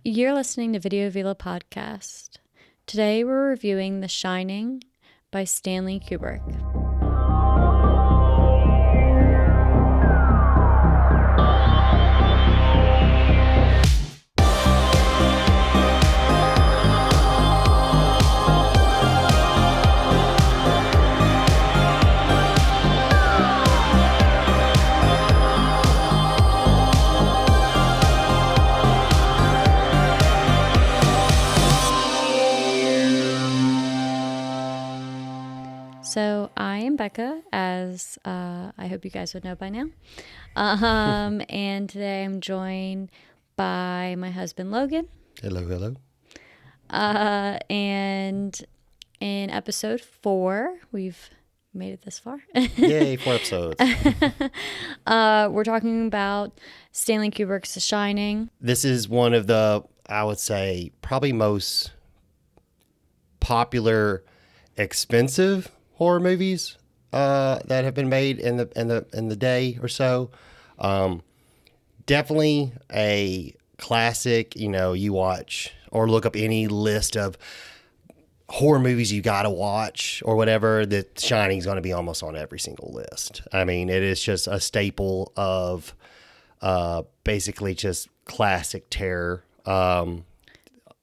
You're listening to Video Vila Podcast. Today we're reviewing The Shining by Stanley Kubrick. So I am Becca, as I hope you guys would know by now. And today I'm joined by my husband, Logan. Hello, hello. And in episode 4, we've made it this far. Yay, 4 episodes. We're talking about Stanley Kubrick's The Shining. This is one of the, I would say, probably most popular, expensive horror movies that have been made in the day or so. Definitely a classic. You know, you watch or look up any list of horror movies you gotta watch or whatever. The Shining is going to be almost on every single list. I mean, it is just a staple of basically just classic terror.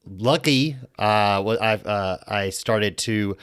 Lucky, I started to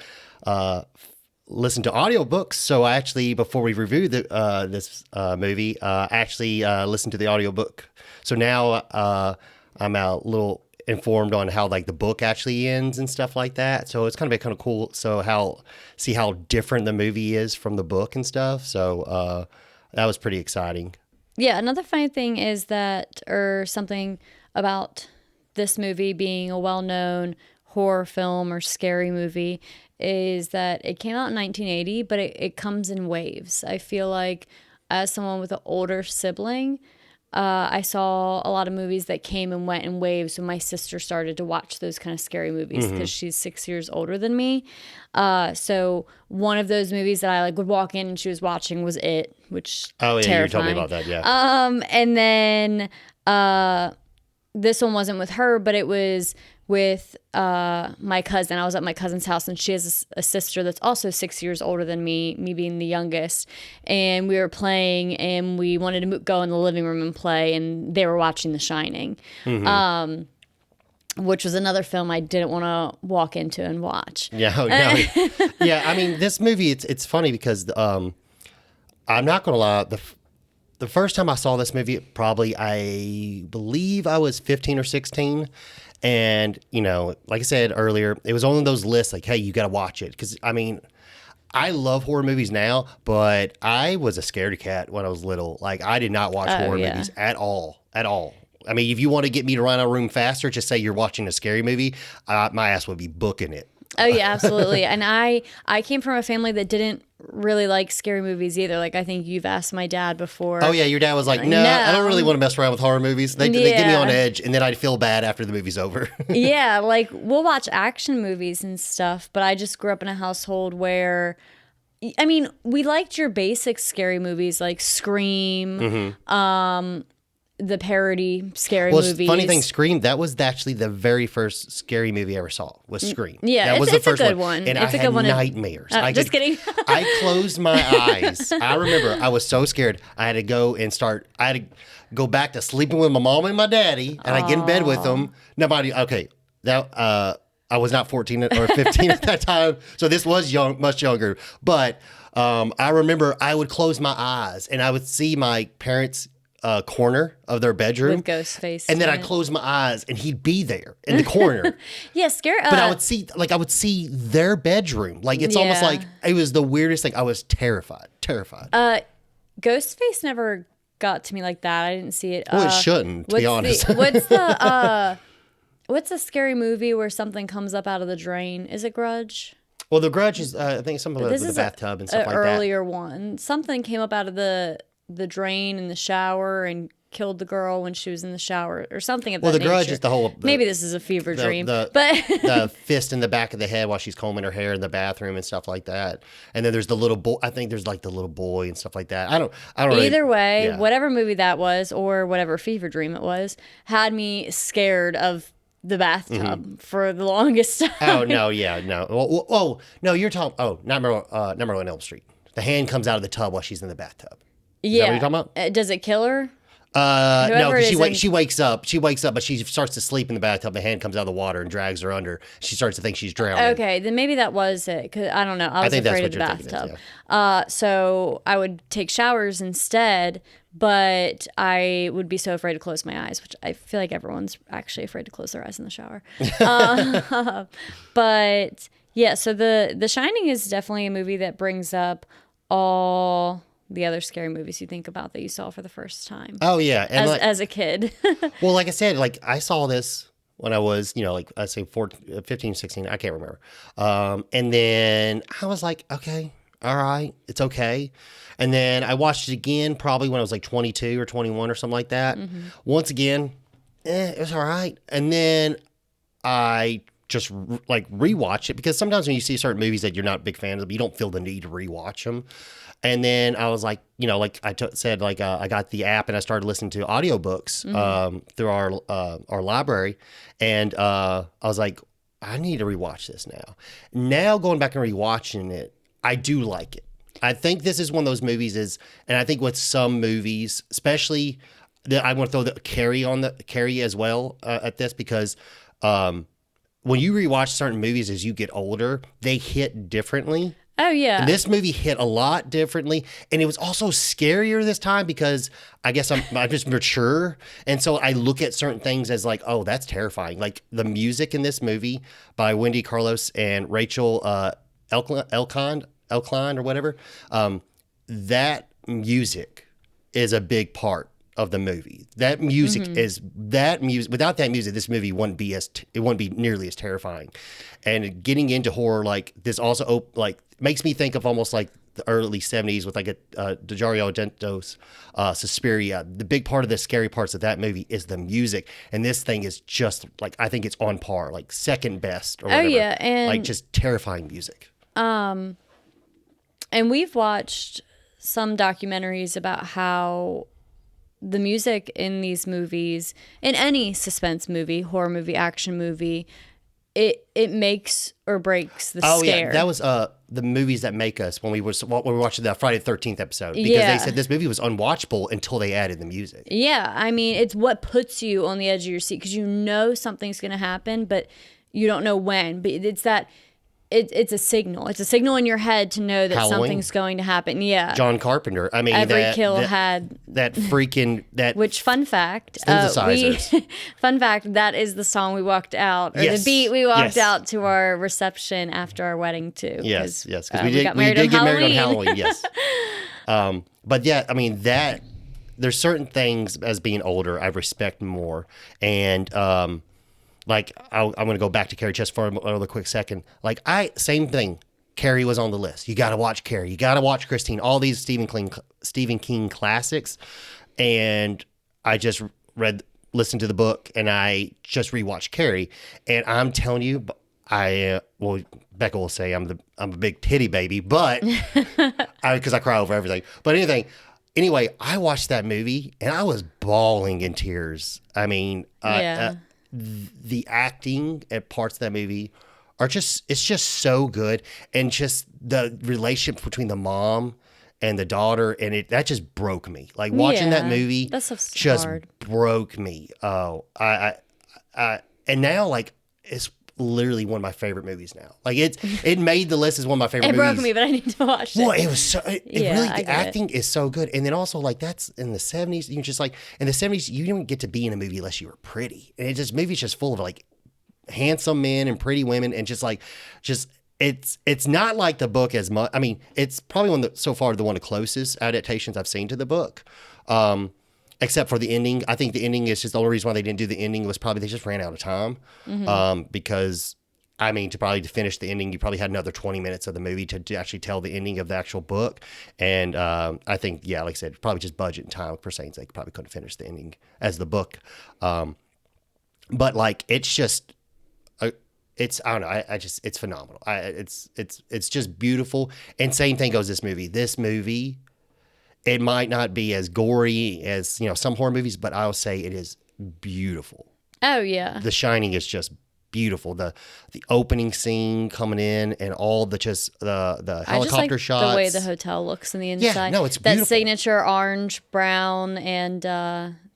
listen to audiobooks. So I actually, before we reviewed this movie, actually listened to the audiobook. So now I'm a little informed on how like the book actually ends and stuff like that. So it's kind of cool. So see how different the movie is from the book and stuff. So that was pretty exciting. Yeah, another funny thing is that, or something about this movie being a well-known horror film or scary movie, is that it came out in 1980, but it comes in waves. I feel like as someone with an older sibling, I saw a lot of movies that came and went in waves when my sister started to watch those kind of scary movies because she's 6 years older than me. So one of those movies that I would walk in and she was watching was It, which terrifying. You told me about that, yeah. And then this one wasn't with her, but it was with my cousin. I was at my cousin's house, and she has a sister that's also 6 years older than me being the youngest. And we were playing, and we wanted to go in the living room and play, and they were watching The Shining, which was another film I didn't want to walk into and watch. Yeah, yeah. I mean, this movie, it's funny because I'm not going to lie, the first time I saw this movie, probably I believe I was 15 or 16. And, you know, like I said earlier, it was on those lists like, hey, you got to watch it. Because, I mean, I love horror movies now, but I was a scaredy cat when I was little. Like, I did not watch horror movies at all. I mean, if you want to get me to run out of room faster, just say you're watching a scary movie, my ass would be booking it. Oh, yeah, absolutely. And I came from a family that didn't really like scary movies either. Like, I think you've asked my dad before. Oh, yeah, your dad was like, no, I don't really want to mess around with horror movies. They get me on edge, and then I'd feel bad after the movie's over. Yeah, like, we'll watch action movies and stuff, but I just grew up in a household where, I mean, we liked your basic scary movies like Scream, the parody scary movies. Funny thing, Scream, that was actually the very first scary movie I ever saw, was Scream. Yeah, that was it's the first a good one. And it's I a good had nightmares. Just kidding. I closed my eyes. I remember I was so scared. I had to go back to sleeping with my mom and my daddy, and I get in bed with them. I was not 14 or 15 at that time, so this was much younger. But I remember I would close my eyes, and I would see my parents' corner of their bedroom with ghost face, and then I'd close my eyes and he'd be there in the corner. Yeah, scary. But I would see their bedroom. Like, it's almost like it was the weirdest thing. I was terrified. Ghostface never got to me like that. I didn't see it. Well, it shouldn't, to be honest. What's the scary movie where something comes up out of the drain? Is it Grudge? Well, the Grudge is I think something with the bathtub and stuff like that. Earlier one. Something came up out of the drain in the shower and killed the girl when she was in the shower or something of Well, that the nature. Grudge is the whole. Maybe this is a fever dream, but the fist in the back of the head while she's combing her hair in the bathroom and stuff like that. And then there's the little boy. I think there's like the little boy and stuff like that. I don't. Either really, way, yeah. whatever movie that was or whatever fever dream it was, had me scared of the bathtub for the longest time. Oh no, yeah, no. Oh no, you're talking. Oh, Nightmare on Elm Street. The hand comes out of the tub while she's in the bathtub. Is that what you're talking about? Does it kill her? No, Whoever because it is she wakes up. She wakes up, but she starts to sleep in the bathtub. The hand comes out of the water and drags her under. She starts to think she's drowning. Okay, then maybe that was it. Cause I don't know. I was think that's afraid what of the you're thinking bathtub. is, So I would take showers instead, but I would be so afraid to close my eyes, which I feel like everyone's actually afraid to close their eyes in the shower. But yeah, so the Shining is definitely a movie that brings up all the other scary movies you think about that you saw for the first time. Oh yeah, and as a kid. well, like I said, like I saw this when I was, like I say 14, 15, 16, I can't remember. And then I was like, okay, all right, it's okay. And then I watched it again probably when I was like 22 or 21 or something like that. Once again, it was all right. And then I just like rewatch it because sometimes when you see certain movies that you're not big fans of, you don't feel the need to rewatch them. And then I was like, like I said, like I got the app and I started listening to audiobooks through our library. And I was like, I need to rewatch this now. Now going back and rewatching it, I do like it. I think this is one of those movies and I think with some movies, especially, I want to throw the Carrie as well at this because when you rewatch certain movies as you get older, they hit differently. Oh, yeah. And this movie hit a lot differently. And it was also scarier this time because I guess I'm just mature. And so I look at certain things as like, oh, that's terrifying. Like the music in this movie by Wendy Carlos and Rachel Elkind or whatever. That music is a big part of the movie. That music without that music, this movie wouldn't be nearly as terrifying. And getting into horror like this also makes me think of almost like the early 70s with like a Dario Argento's Suspiria. The big part of the scary parts of that movie is the music. And this thing is just like, I think it's on par, like second best or whatever. Oh yeah. And like just terrifying music. And we've watched some documentaries about how the music in these movies, in any suspense movie, horror movie, action movie, it makes or breaks the scare. Oh yeah, that was the movies that make us when we were watching the Friday the 13th episode because they said this movie was unwatchable until they added the music. Yeah, I mean it's what puts you on the edge of your seat because you know something's going to happen, but you don't know when. But it's that. It's a signal. It's a signal in your head to know that Halloween. Something's going to happen. Yeah. John Carpenter. I mean, every kill had that freaking that. Which fun fact? Synthesizers. Fun fact. That is the song we walked out, or the beat we walked out to our reception after our wedding too. Yes, because we did get married on Halloween. Yes. But yeah, I mean that. There's certain things as being older I respect more, and like I'm going to go back to Carrie just for another quick second. Like same thing. Carrie was on the list. You got to watch Carrie. You got to watch Christine. All these Stephen King classics, and I just listened to the book, and I just rewatched Carrie, and I'm telling you, Becca will say I'm a big titty baby, but because I cry over everything. But anyway, I watched that movie, and I was bawling in tears. I mean, the acting at parts of that movie it's just so good, and just the relationship between the mom and the daughter, and that just broke me. Like watching that movie just hard. Broke me. Oh, and now like it's literally one of my favorite movies now. Like it made the list as one of my favorite movies. It broke me, but I need to watch it. Well, it was so the acting is so good. And then also like that's in the 70s, you just like in the 70s you didn't get to be in a movie unless you were pretty. And movie's just full of like handsome men and pretty women, and it's not like the book as much. I mean, it's probably so far the one of the closest adaptations I've seen to the book. Except for the ending. I think the ending is just the only reason why they didn't do the ending was probably they just ran out of time. Because I mean, to finish the ending, you probably had another 20 minutes of the movie to actually tell the ending of the actual book. And I think, yeah, like I said, probably just budget and time for saying they probably couldn't finish the ending as the book. But like, it's just, it's, I don't know, it's phenomenal. It's just beautiful. And same thing goes this movie. This movie, it might not be as gory as, some horror movies, but I'll say it is beautiful. Oh, yeah. The Shining is just beautiful. The opening scene coming in and all the helicopter shots. The way the hotel looks on the inside. Yeah, no, it's beautiful. That signature orange, brown, and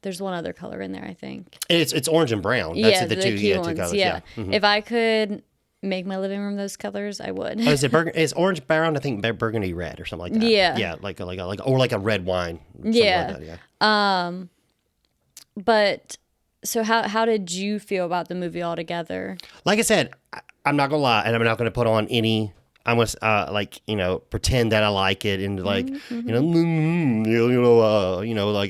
there's one other color in there, I think. It's orange and brown. That's the two key two ones. colors. Yeah. Mm-hmm. If I could make my living room those colors, I would. Oh, is orange brown? I think burgundy red or something like that. Yeah. Yeah, like a red wine. Yeah. Like that, yeah. But so how did you feel about the movie altogether? Like I said, I'm not gonna lie, and I'm not gonna put on any. I'm gonna pretend that I like it and like like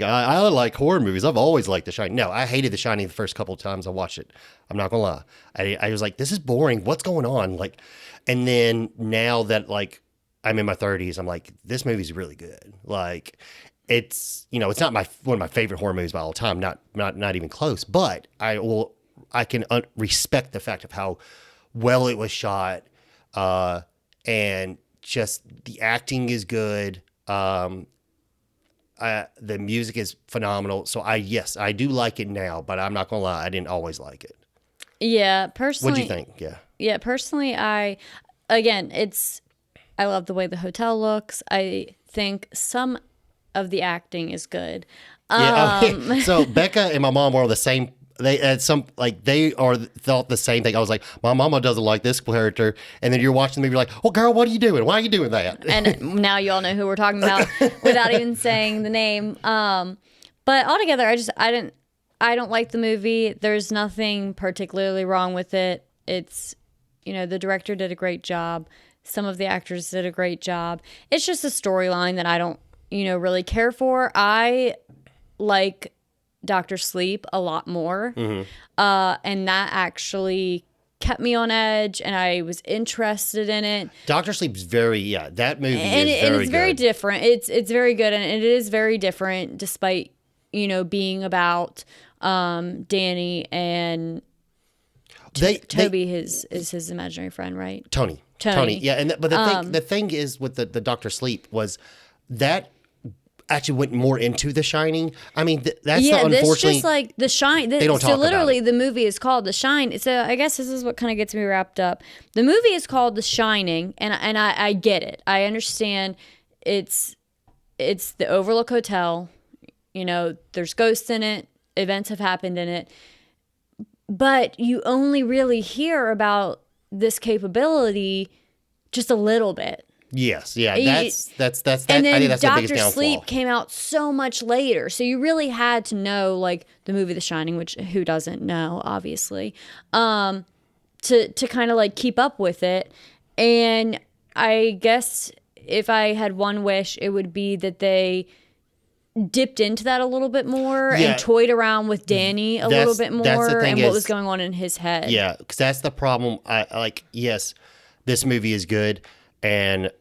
I like horror movies. I've always liked The Shining. No, I hated The Shining the first couple of times I watched it. I'm not gonna lie. I was like, this is boring. What's going on? Like, and then now that like I'm in my 30s, I'm like, this movie's really good. Like, it's it's not one of my favorite horror movies by all time. Not even close. But I can respect the fact of how well it was shot. And just the acting is good. The music is phenomenal. So I do like it now, but I'm not gonna lie, I didn't always like it. Yeah, personally. What'd you think? Yeah. Yeah, personally, I love the way the hotel looks. I think some of the acting is good. Yeah. So Becca and my mom were on the same. They had thought the same thing. I was like, my mama doesn't like this character, and then you're watching the movie, you're like, oh girl, what are you doing? Why are you doing that? And now you all know who we're talking about without even saying the name. But altogether, I don't like the movie. There's nothing particularly wrong with it. It's, the director did a great job. Some of the actors did a great job. It's just a storyline that I don't, really care for. I like Dr. Sleep a lot more. Mm-hmm. And that actually kept me on edge, and I was interested in it. Dr. Sleep's that movie is very and it's good. Very different. It's very good, and it is very different despite, being about Danny and Toby is his imaginary friend, right? Tony. Yeah, but the thing is with the Dr. Sleep was that actually went more into The Shining. I mean, unfortunately. This just like The Shine. They don't talk literally, about it. The movie is called The Shine. So I guess this is what kind of gets me wrapped up. The movie is called The Shining, and I get it. I understand. It's the Overlook Hotel. There's ghosts in it. Events have happened in it. But you only really hear about this capability just a little bit. Yes, yeah, that's and then I think that's the biggest Dr. downfall. Sleep came out so much later, so you really had to know like the movie The Shining, which who doesn't know, obviously, to kind of like keep up with it. And I guess if I had one wish, it would be that they dipped into that a little bit more and toyed around with Danny a little bit more and what was going on in his head. Yeah, because that's the problem. Yes, this movie is good, and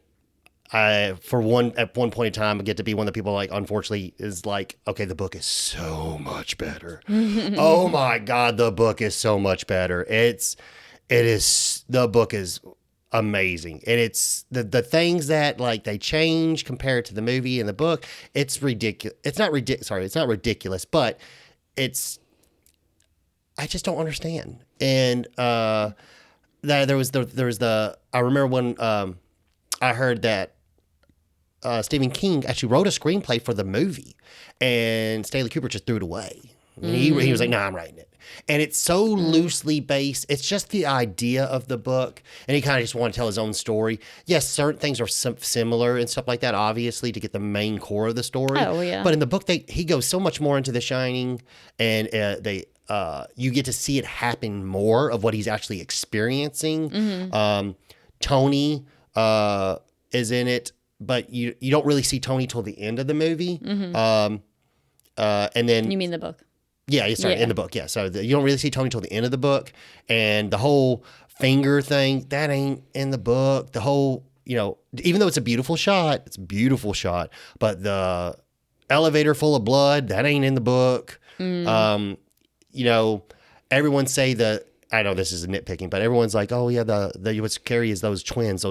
at one point in time, I get to be one of the people like, unfortunately, is like, okay, the book is so much better. Oh my God, the book is so much better. The book is amazing, and it's the things that like they change compared to the movie and the book. It's ridiculous. It's not ridiculous, but I just don't understand. And that there was I remember when I heard that Stephen King actually wrote a screenplay for the movie, and Stanley Kubricks just threw it away. And he was like, "No, I'm writing it." And it's so loosely based. It's just the idea of the book, and he kind of just wanted to tell his own story. Yes, certain things are similar and stuff like that, obviously, to get the main core of the story. Oh yeah. But in the book, he goes so much more into The Shining, and you get to see it happen more of what he's actually experiencing. Mm-hmm. Tony is in it, but you don't really see Tony till the end of the movie. Mm-hmm. And then you mean the book? Yeah, sorry, in the book, yeah. So you don't really see Tony till the end of the book, and the whole finger thing, that ain't in the book. The whole, even though it's a beautiful shot, but the elevator full of blood, that ain't in the book. Everyone say I know this is nitpicking, but everyone's like, oh yeah, the what's scary is those twins.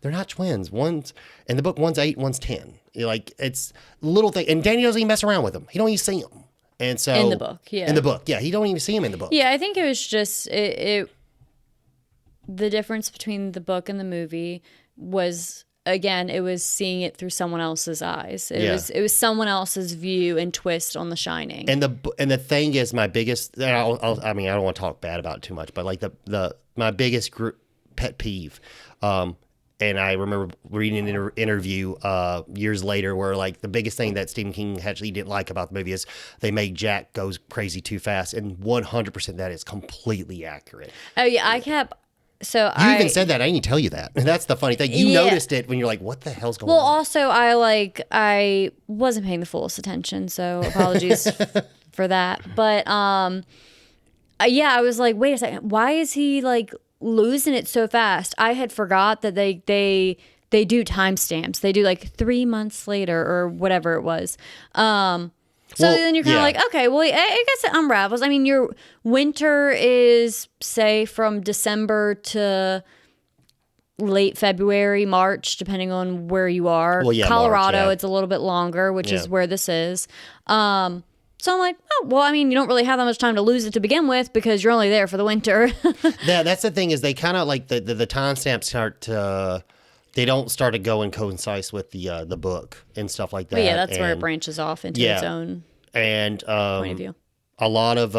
They're not twins. One's in the book, one's 8, one's 10. It's little thing, and Danny doesn't even mess around with them. He don't even see them. And so in the book, he don't even see him in the book. Yeah, I think it was just the difference between the book and the movie was, again, it was seeing it through someone else's eyes. It was someone else's view and twist on The Shining. And the thing is, my biggest, I don't want to talk bad about it too much, but like my biggest pet peeve, and I remember reading an interview years later where like the biggest thing that Stephen King actually didn't like about the movie is they made Jack goes crazy too fast, and 100% that is completely accurate. Oh yeah, You even said that. I didn't tell you that. And that's the funny thing. You noticed it when you're like, what the hell's going on? Well, also, I wasn't paying the fullest attention, so apologies for that. But, I was like, wait a second. Why is he, like, losing it so fast? I had forgot that they do timestamps. They do, like, 3 months later or whatever it was. Then you're kind of like, okay, well, I guess it unravels. I mean, your winter is, say, from December to late February, March, depending on where you are. Well, yeah, Colorado, March, it's a little bit longer, which is where this is. So I'm like, oh, well, I mean, you don't really have that much time to lose it to begin with because you're only there for the winter. That's the thing is they kind of like the timestamps start to... They don't start to go and coincide with the book and stuff like that. But yeah, that's where it branches off into its own point of view. A lot of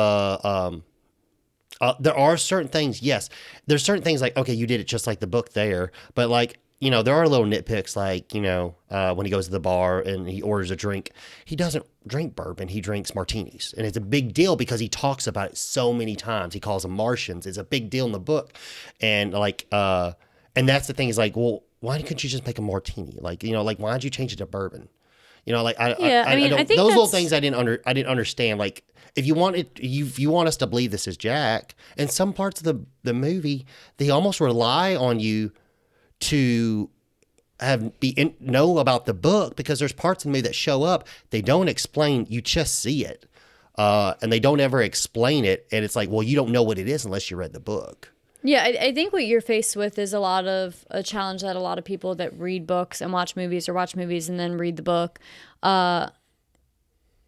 there are certain things. Yes, there's certain things like, okay, you did it just like the book there, but like there are little nitpicks like when he goes to the bar and he orders a drink, he doesn't drink bourbon, he drinks martinis, and it's a big deal because he talks about it so many times. He calls them Martians. It's a big deal in the book, and like and that's the thing is like, well, why couldn't you just make a martini? Like, like, why'd you change it to bourbon? I think those little things I didn't understand. Like, if you want us to believe this is Jack, in some parts of the movie, they almost rely on you to know about the book because there's parts of the movie that show up. They don't explain. You just see it, and they don't ever explain it. And it's like, well, you don't know what it is unless you read the book. Yeah, I think what you're faced with is a challenge that a lot of people that read books and watch movies or watch movies and then read the book,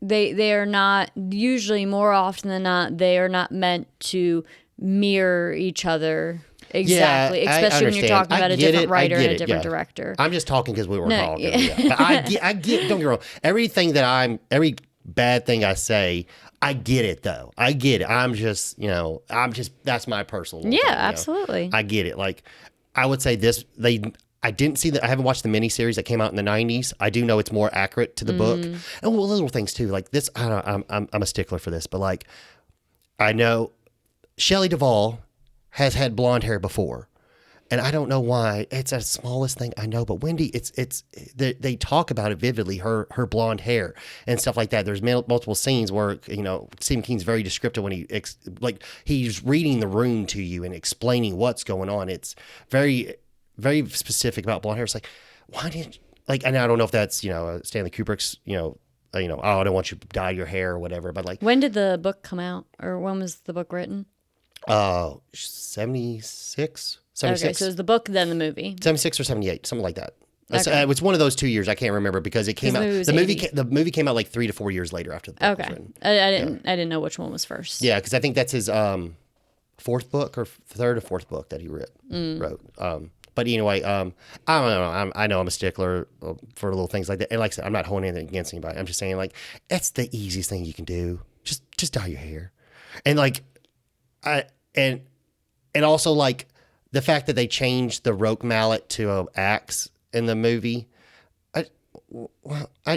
they are not, usually more often than not, they are not meant to mirror each other exactly, especially when you're talking about a different writer and a different director. I'm just talking because we were talking. Yeah. But I get, don't get me wrong, every bad thing I say, I get it though. I get it. I'm just, that's my personal thing, absolutely. I get it. Like, I would say I didn't see I haven't watched the miniseries that came out in the 90s. I do know it's more accurate to the book. And little things too, like this, I don't know, I'm a stickler for this, but like, I know Shelley Duvall has had blonde hair before. And I don't know why. It's the smallest thing I know, but Wendy, they talk about it vividly, her blonde hair and stuff like that. There's multiple scenes where Stephen King's very descriptive when he's reading the room to you and explaining what's going on. It's very, very specific about blonde hair. It's like, why didn't and I don't know if that's Stanley Kubricks oh, I don't want you to dye your hair or whatever, but like, when did the book come out, or when was the book written? 76. 76. Okay, so it was the book, then the movie. 76 or 78, something like that. Okay. It was one of those 2 years. I can't remember because it came out. The movie came out like 3 to 4 years later after the book was written. I didn't know which one was first. Yeah, because I think that's his fourth book or third or fourth book that he wrote. But anyway, I don't know. I know I'm a stickler for little things like that. And like I said, I'm not holding anything against anybody. I'm just saying, like, it's the easiest thing you can do. Just dye your hair, and like, and also like. The fact that they changed the roque mallet to an axe in the movie, I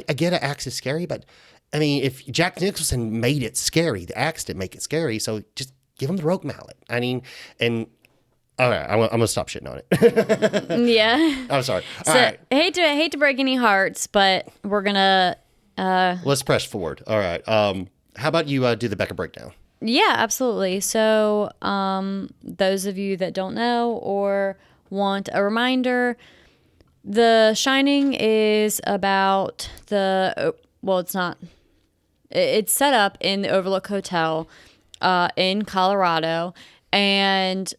get an axe is scary, but I mean, if Jack Nicholson made it scary, the axe didn't make it scary, so just give him the roque mallet. I mean, and all right, I'm gonna stop shitting on it. Yeah, I'm sorry. All right. hate to break any hearts, but we're gonna let's press forward. All right, how about you do the Becca breakdown? Yeah, absolutely. So, those of you that don't know or want a reminder, The Shining is about well, it's not. It's set up in the Overlook Hotel in Colorado, and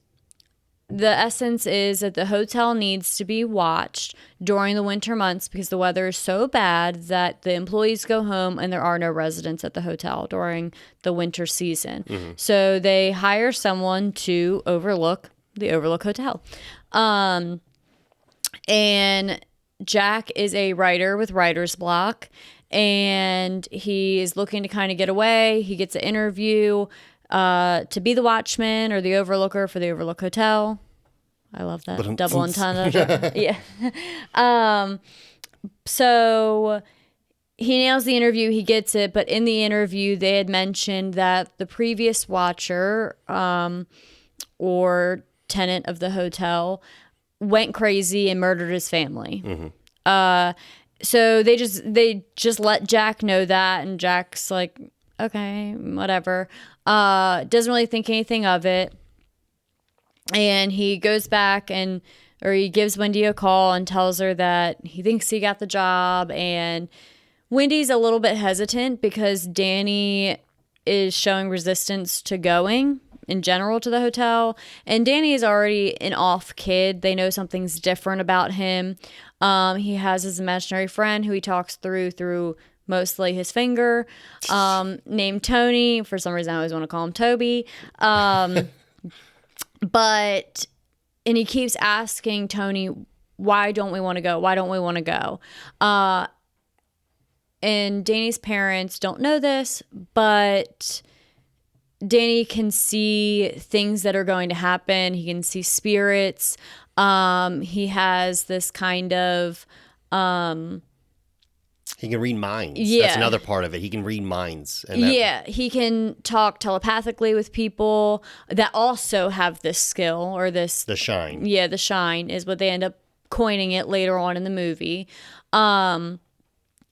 the essence is that the hotel needs to be watched during the winter months because the weather is so bad that the employees go home and there are no residents at the hotel during the winter season. So they hire someone to overlook the Overlook Hotel. And Jack is a writer with writer's block, and he is looking to kind of get away. He gets an interview to be the watchman or the overlooker for the Overlook Hotel. I love that double entendre. Yeah. So he nails the interview. He gets it, but in the interview, they had mentioned that the previous watcher or tenant of the hotel went crazy and murdered his family. So they just let Jack know that, and Jack's like, okay, whatever. Doesn't really think anything of it. And he goes back or he gives Wendy a call and tells her that he thinks he got the job. And Wendy's a little bit hesitant because Danny is showing resistance to going in general to the hotel. And Danny is already an off kid. They know something's different about him. He has his imaginary friend who he talks through mostly his finger, named Tony. For some reason, I always want to call him Toby. And he keeps asking Tony, why don't we want to go? Why don't we want to go? And Danny's parents don't know this, but Danny can see things that are going to happen. He can see spirits. He has this kind of... he can read minds. Yeah. That's another part of it. He can read minds. And he can talk telepathically with people that also have this skill or this... The shine. Yeah, the shine is what they end up coining it later on in the movie.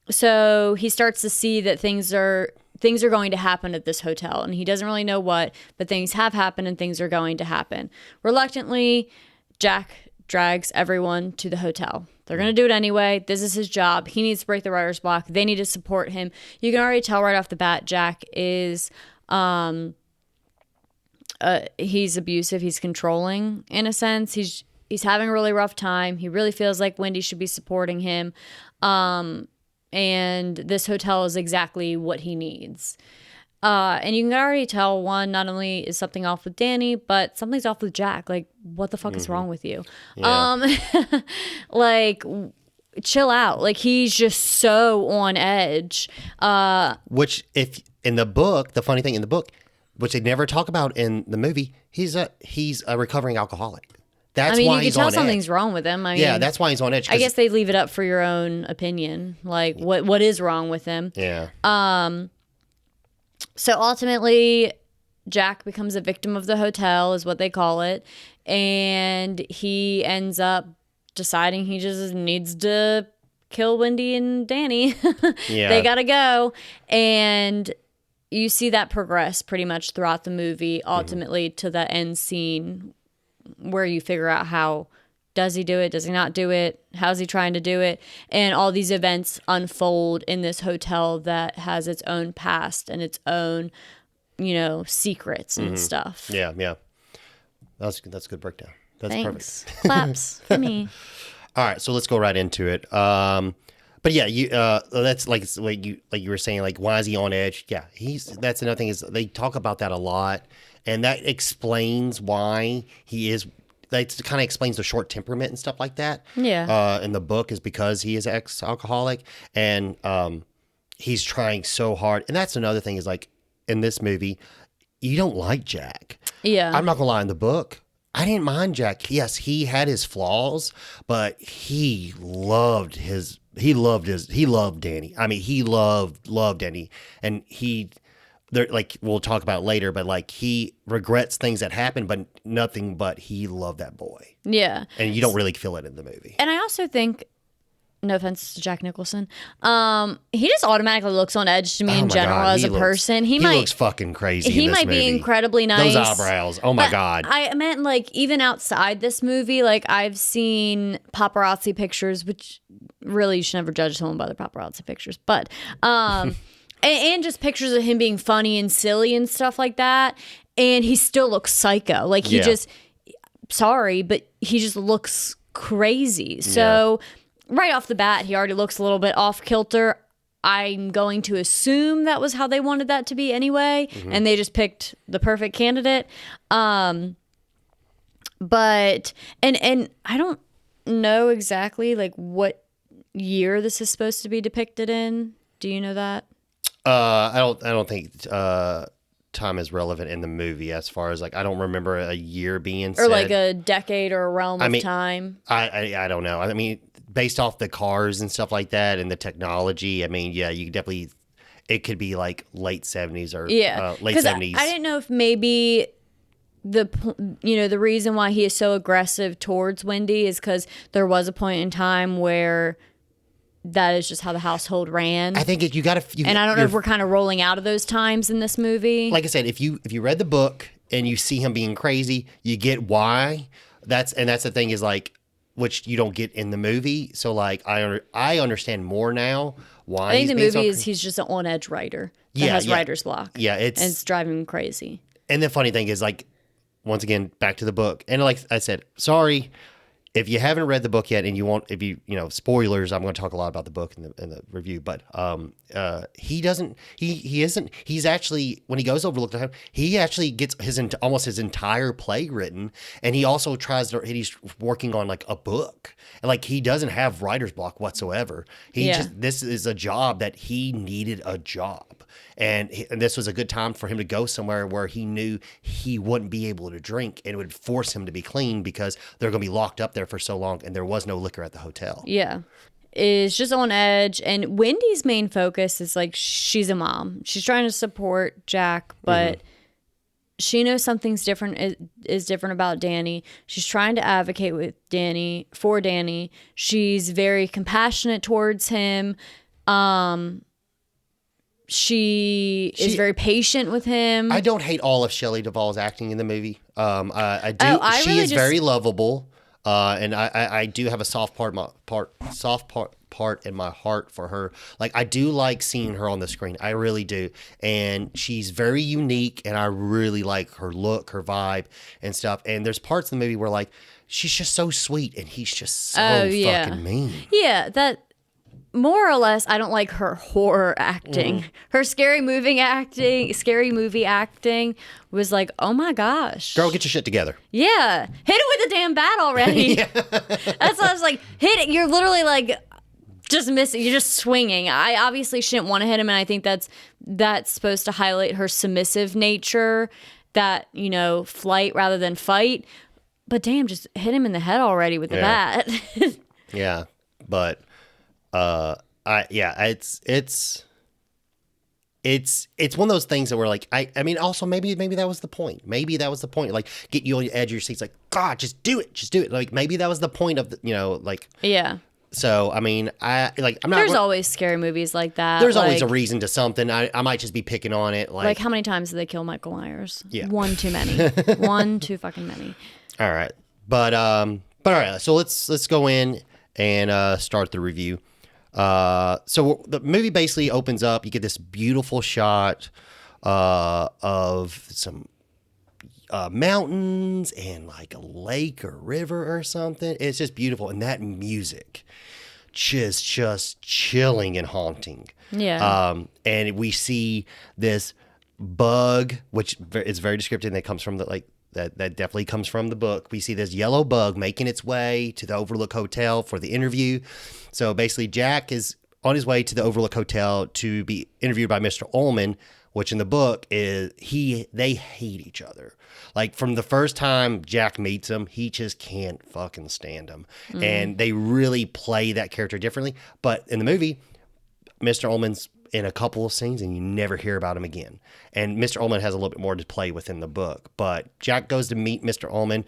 So he starts to see that things are going to happen at this hotel, and he doesn't really know what, but things have happened and things are going to happen. Reluctantly, Jack drags everyone to the hotel. They're going to do it anyway. This is his job. He needs to break the writer's block. They need to support him. You can already tell right off the bat, Jack is, he's abusive. He's controlling in a sense. He's having a really rough time. He really feels like Wendy should be supporting him. And this hotel is exactly what he needs. And you can already tell, one, not only is something off with Danny, but something's off with Jack. Like, what the fuck is wrong with you? Yeah. Like, chill out. Like, he's just so on edge. Which, if in the book, the funny thing in the book, which they never talk about in the movie, he's a recovering alcoholic. That's why you can tell something's wrong with him. Yeah, that's why he's on edge. I guess they leave it up for your own opinion. Like, what is wrong with him? Yeah. So ultimately, Jack becomes a victim of the hotel, is what they call it. And he ends up deciding he just needs to kill Wendy and Danny. Yeah. They gotta go. And you see that progress pretty much throughout the movie, ultimately to the end scene where you figure out how does he do it? Does he not do it? How's he trying to do it? And all these events unfold in this hotel that has its own past and its own, secrets and stuff. Yeah, yeah. That's a good breakdown. That's Thanks. Perfect. Claps for me. All right, so let's go right into it. But yeah, that's like you were saying, like, why is he on edge? Yeah, that's another thing is they talk about that a lot, and that explains why he is. That kind of explains the short temperament and stuff like that. Yeah. In the book is because he is ex-alcoholic, and he's trying so hard. And that's another thing is, like, in this movie, you don't like Jack. Yeah. I'm not gonna lie, in the book, I didn't mind Jack. Yes, he had his flaws, but he loved Danny. I mean, he loved Danny, and like we'll talk about later, but like he regrets things that happened, but nothing but he loved that boy. Yeah. And you don't really feel it in the movie. And I also think no offense to Jack Nicholson, he just automatically looks on edge to me Oh in my general God, as a person. He might looks fucking crazy. he in this might be movie. incredibly nice. Those eyebrows. Oh my but God. I meant like even outside this movie, like I've seen paparazzi pictures, which really you should never judge someone by their paparazzi pictures, but and just pictures of him being funny and silly and stuff like that, and he still looks psycho. Like he just sorry, but he just looks crazy. So right off the bat, he already looks a little bit off kilter. I'm going to assume that was how they wanted that to be anyway, and they just picked the perfect candidate. But and I don't know exactly like what year this is supposed to be depicted in. Do you know that? I don't think time is relevant in the movie as far as like I don't remember a year being said. Or like a decade or a realm of time. I don't know. I mean, based off the cars and stuff like that and the technology, I mean, yeah, you definitely it could be like late 70s or late 70s. I didn't know if maybe the reason why he is so aggressive towards Wendy is because there was a point in time where that is just how the household ran. I think you got to. And I don't know if we're kind of rolling out of those times in this movie. Like I said, if you read the book and you see him being crazy, you get why. That's the thing is like, which you don't get in the movie. So like, I understand more now why. I think the movie is he's just an on edge writer that has writer's block. Yeah, and it's driving him crazy. And the funny thing is like, once again, back to the book, and like I said, sorry. If you haven't read the book yet and you want, spoilers, I'm going to talk a lot about the book in the review, but he's actually, when he goes over to look at him, he actually gets almost his entire play written. And he also he's working on like a book. And like, he doesn't have writer's block whatsoever. This is a job that he needed a job. And this was a good time for him to go somewhere where he knew he wouldn't be able to drink and it would force him to be clean because they're going to be locked up there for so long and there was no liquor at the hotel. Yeah. Is just on edge. And Wendy's main focus is like she's a mom. She's trying to support Jack, but she knows something's different is different about Danny. She's trying to advocate for Danny. She's very compassionate towards him. She is very patient with him. I don't hate all of Shelley Duvall's acting in the movie. I do. She really is very lovable, and I do have a soft part in my heart for her. Like I do like seeing her on the screen. I really do, and she's very unique, and I really like her look, her vibe, and stuff. And there's parts of the movie where like she's just so sweet, and he's just so fucking mean. Yeah, that. More or less, I don't like her horror acting. Her scary movie acting was like, oh my gosh. Girl, get your shit together. Yeah. Hit it with a damn bat already. That's what I was like, hit it. You're literally like just missing. You're just swinging. I obviously shouldn't want to hit him. And I think that's supposed to highlight her submissive nature, that, flight rather than fight. But damn, just hit him in the head already with the bat. Yeah. But... it's one of those things that we're like, I mean, also maybe that was the point. Maybe that was the point. Like, get you on the edge of your seats. Like, God, just do it. Like, maybe that was the point of yeah. So, I mean, I'm not. There's always scary movies like that. There's always a reason to something. I might just be picking on it. Like how many times did they kill Michael Myers? Yeah. One too many. One too fucking many. All right. But all right. So let's go in and start the review. So the movie basically opens up. You get this beautiful shot of some mountains and like a lake or river or something. It's just beautiful, and that music, just chilling and haunting. Yeah. And we see this bug, which is very descriptive. That comes from that definitely comes from the book. We see this yellow bug making its way to the Overlook Hotel for the interview. So basically, Jack is on his way to the Overlook Hotel to be interviewed by Mr. Ullman, which in the book is they hate each other. Like from the first time Jack meets him, he just can't fucking stand him. And they really play that character differently. But in the movie, Mr. Ullman's in a couple of scenes and you never hear about him again. And Mr. Ullman has a little bit more to play with in the book. But Jack goes to meet Mr. Ullman,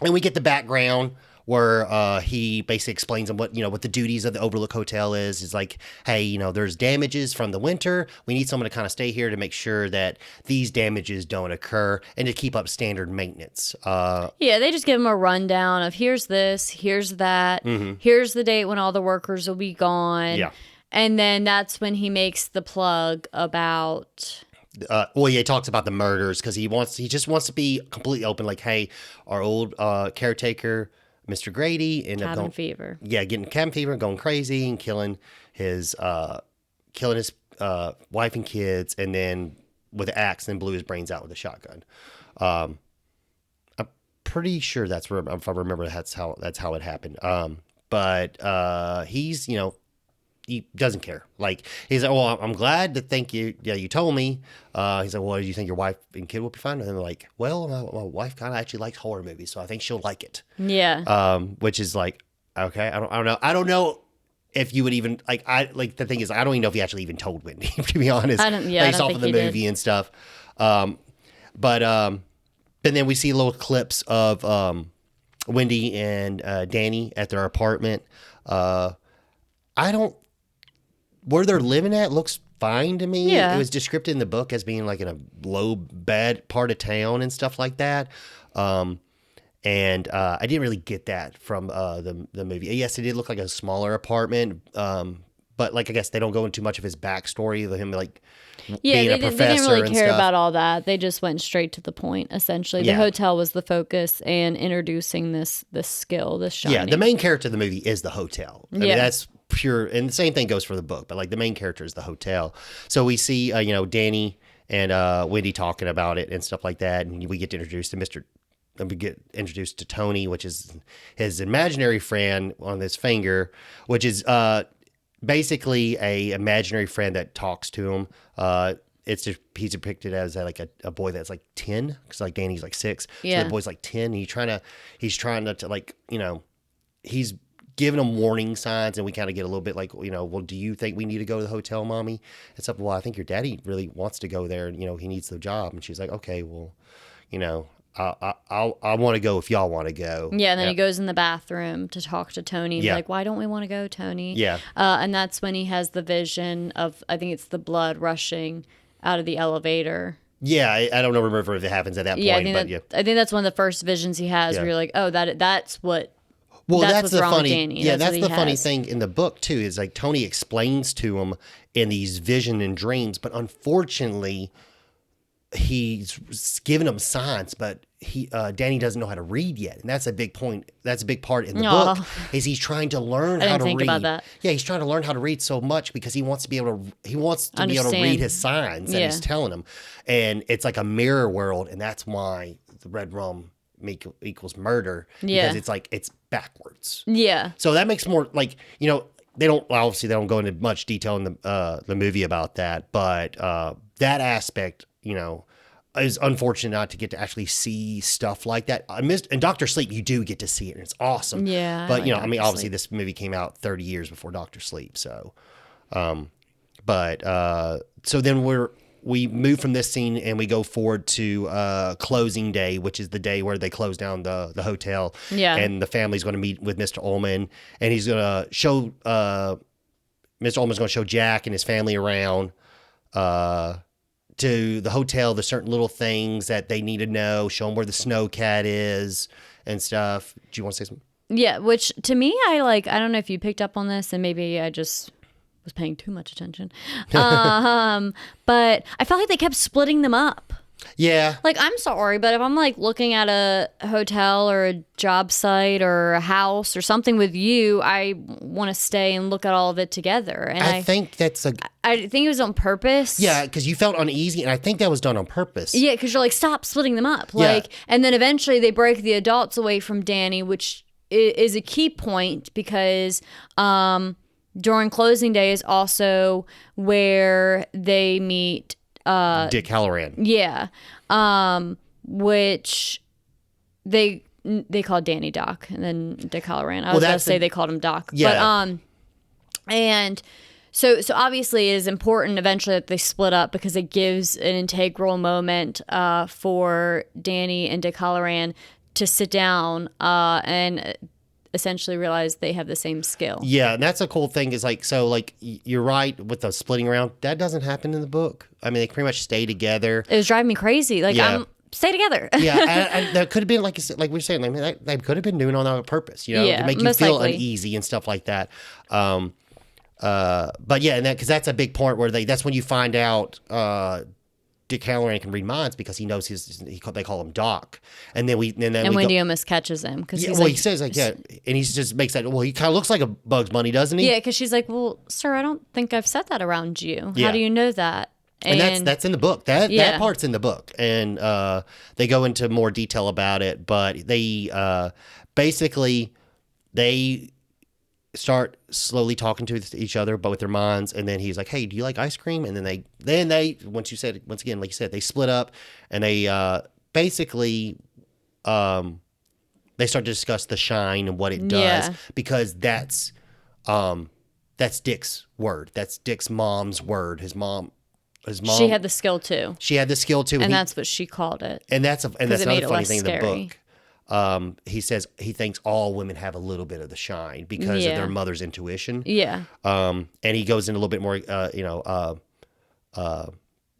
and we get the background where he basically explains them what the duties of the Overlook Hotel is. Is like, hey, there's damages from the winter. We need someone to kind of stay here to make sure that these damages don't occur and to keep up standard maintenance. Yeah, they just give him a rundown of here's this, here's that, here's the date when all the workers will be gone. Yeah. And then that's when he makes the plug about... He talks about the murders because he just wants to be completely open. Like, hey, our old caretaker, Mr. Grady, ended up cabin fever. Yeah, getting cabin fever, going crazy, and killing his wife and kids, and then with an axe, and then blew his brains out with a shotgun. I'm pretty sure that's where, if I remember, that's how it happened. But he's he doesn't care. Like, he's like, well, I'm glad to thank you. Yeah, you told me. He's like, well, do you think your wife and kid will be fine? And they're like, well, my wife kind of actually likes horror movies, so I think she'll like it. Yeah. Which is like, okay, I don't know if you would even the thing is, I don't even know if he actually even told Wendy, to be honest. Based off of the movie and stuff. But then we see little clips of Wendy and Danny at their apartment. Where they're living at looks fine to me. Yeah. It was described in the book as being like in a low, bad part of town and stuff like that. And I didn't really get that from the movie. Yes, it did look like a smaller apartment, but like I guess they don't go into much of his backstory of him being a professor. They didn't really care about all that. They just went straight to the point. Essentially, the hotel was the focus and introducing this skill, this shining. Yeah, the main character of the movie is the hotel. I mean, that's pure, and the same thing goes for the book, but like the main character is the hotel. So we see Danny and Wendy talking about it and stuff like that, and we get introduced to Tony, which is his imaginary friend on his finger, which is basically a imaginary friend that talks to him. He's depicted as like a boy that's like 10, because like Danny's like 6. Yeah. So the boy's like 10. And he's trying to like, he's giving him warning signs, and we kind of get a little bit like, well, do you think we need to go to the hotel, Mommy? And stuff. Well, I think your daddy really wants to go there, and he needs the job. And she's like, okay, well, I want to go if y'all want to go. Yeah, and then he goes in the bathroom to talk to Tony. And like, why don't we want to go, Tony? Yeah. And that's when he has the vision of, I think it's the blood rushing out of the elevator. Yeah, I don't remember if it happens at that point. I think that's one of the first visions he has where you're like, oh, that's what... Well, that's what's the wrong funny. with Danny. Yeah, that's the funny thing in the book too. Is like Tony explains to him in these vision and dreams, but unfortunately, he's giving him signs, but Danny doesn't know how to read yet, and that's a big point. That's a big part in the book. Is he's trying to learn how to read? About that. Yeah, he's trying to learn how to read so much because he wants to be able to read his signs that he's telling him, and it's like a mirror world, and that's why the red rum equals murder, because it's like it's backwards. Yeah. So that makes more like, they don't go into much detail in the movie about that, but that aspect, is unfortunate not to get to actually see stuff like that. In Dr. Sleep, you do get to see it, and it's awesome. Yeah. But obviously this movie came out 30 years before Dr. Sleep, so so then we move from this scene and we go forward to closing day, which is the day where they close down the hotel. Yeah. And the family's going to meet with Mr. Ullman, and he's going to show Mr. Ullman's going to show Jack and his family around to the hotel. There's certain little things that they need to know. Show them where the snow cat is and stuff. Do you want to say something? Yeah, which to me, I don't know if you picked up on this, and maybe I just was paying too much attention. But I felt like they kept splitting them up. Yeah. Like, I'm sorry, but if I'm like looking at a hotel or a job site or a house or something with you, I want to stay and look at all of it together. And I think I think it was on purpose. Yeah, because you felt uneasy, and I think that was done on purpose. Yeah, because you're like, stop splitting them up. Like, and then eventually they break the adults away from Danny, which is a key point because during closing day is also where they meet Dick Halloran. Yeah. Which they called Danny Doc, and then Dick Halloran. I was going to say they called him Doc. Yeah. But and so obviously it is important eventually that they split up, because it gives an integral moment for Danny and Dick Halloran to sit down and essentially realize they have the same skill. Yeah, and that's a cool thing is like, so like you're right with the splitting around. That doesn't happen in the book. I mean, they pretty much stay together. It was driving me crazy. Like, Yeah. stay together. Yeah, and that could have been like we were saying. I mean, they could have been doing it on purpose, you know, Yeah, to make you most feel likely. uneasy and stuff like that. But yeah, and because that's a big part where that's when you find out Dick Halloran can read minds because he knows they call him Doc, and then And Wendy almost catches him because yeah, he's well, like, he says like yeah, and he just makes that. Well, he kind of looks like a Bugs Bunny, doesn't he? yeah, because she's like, well, sir, I don't think I've said that around you. Yeah. How do you know that? And that's in the book. That Yeah. part's in the book, and they go into more detail about it. But they basically they start slowly talking to each other, but with their minds. And then he's like, "Hey, do you like ice cream?" And then they once again, like you said, they split up, and they basically they start to discuss the shine and what it does Yeah. because that's Dick's word. That's Dick's mom's word. His mom. She had the skill too. She had the skill too, And that's what she called it. and that's it another made it funny less thing in the scary. book. He says he thinks all women have a little bit of the shine because of Yeah. their mother's intuition. Yeah. And he goes into a little bit more,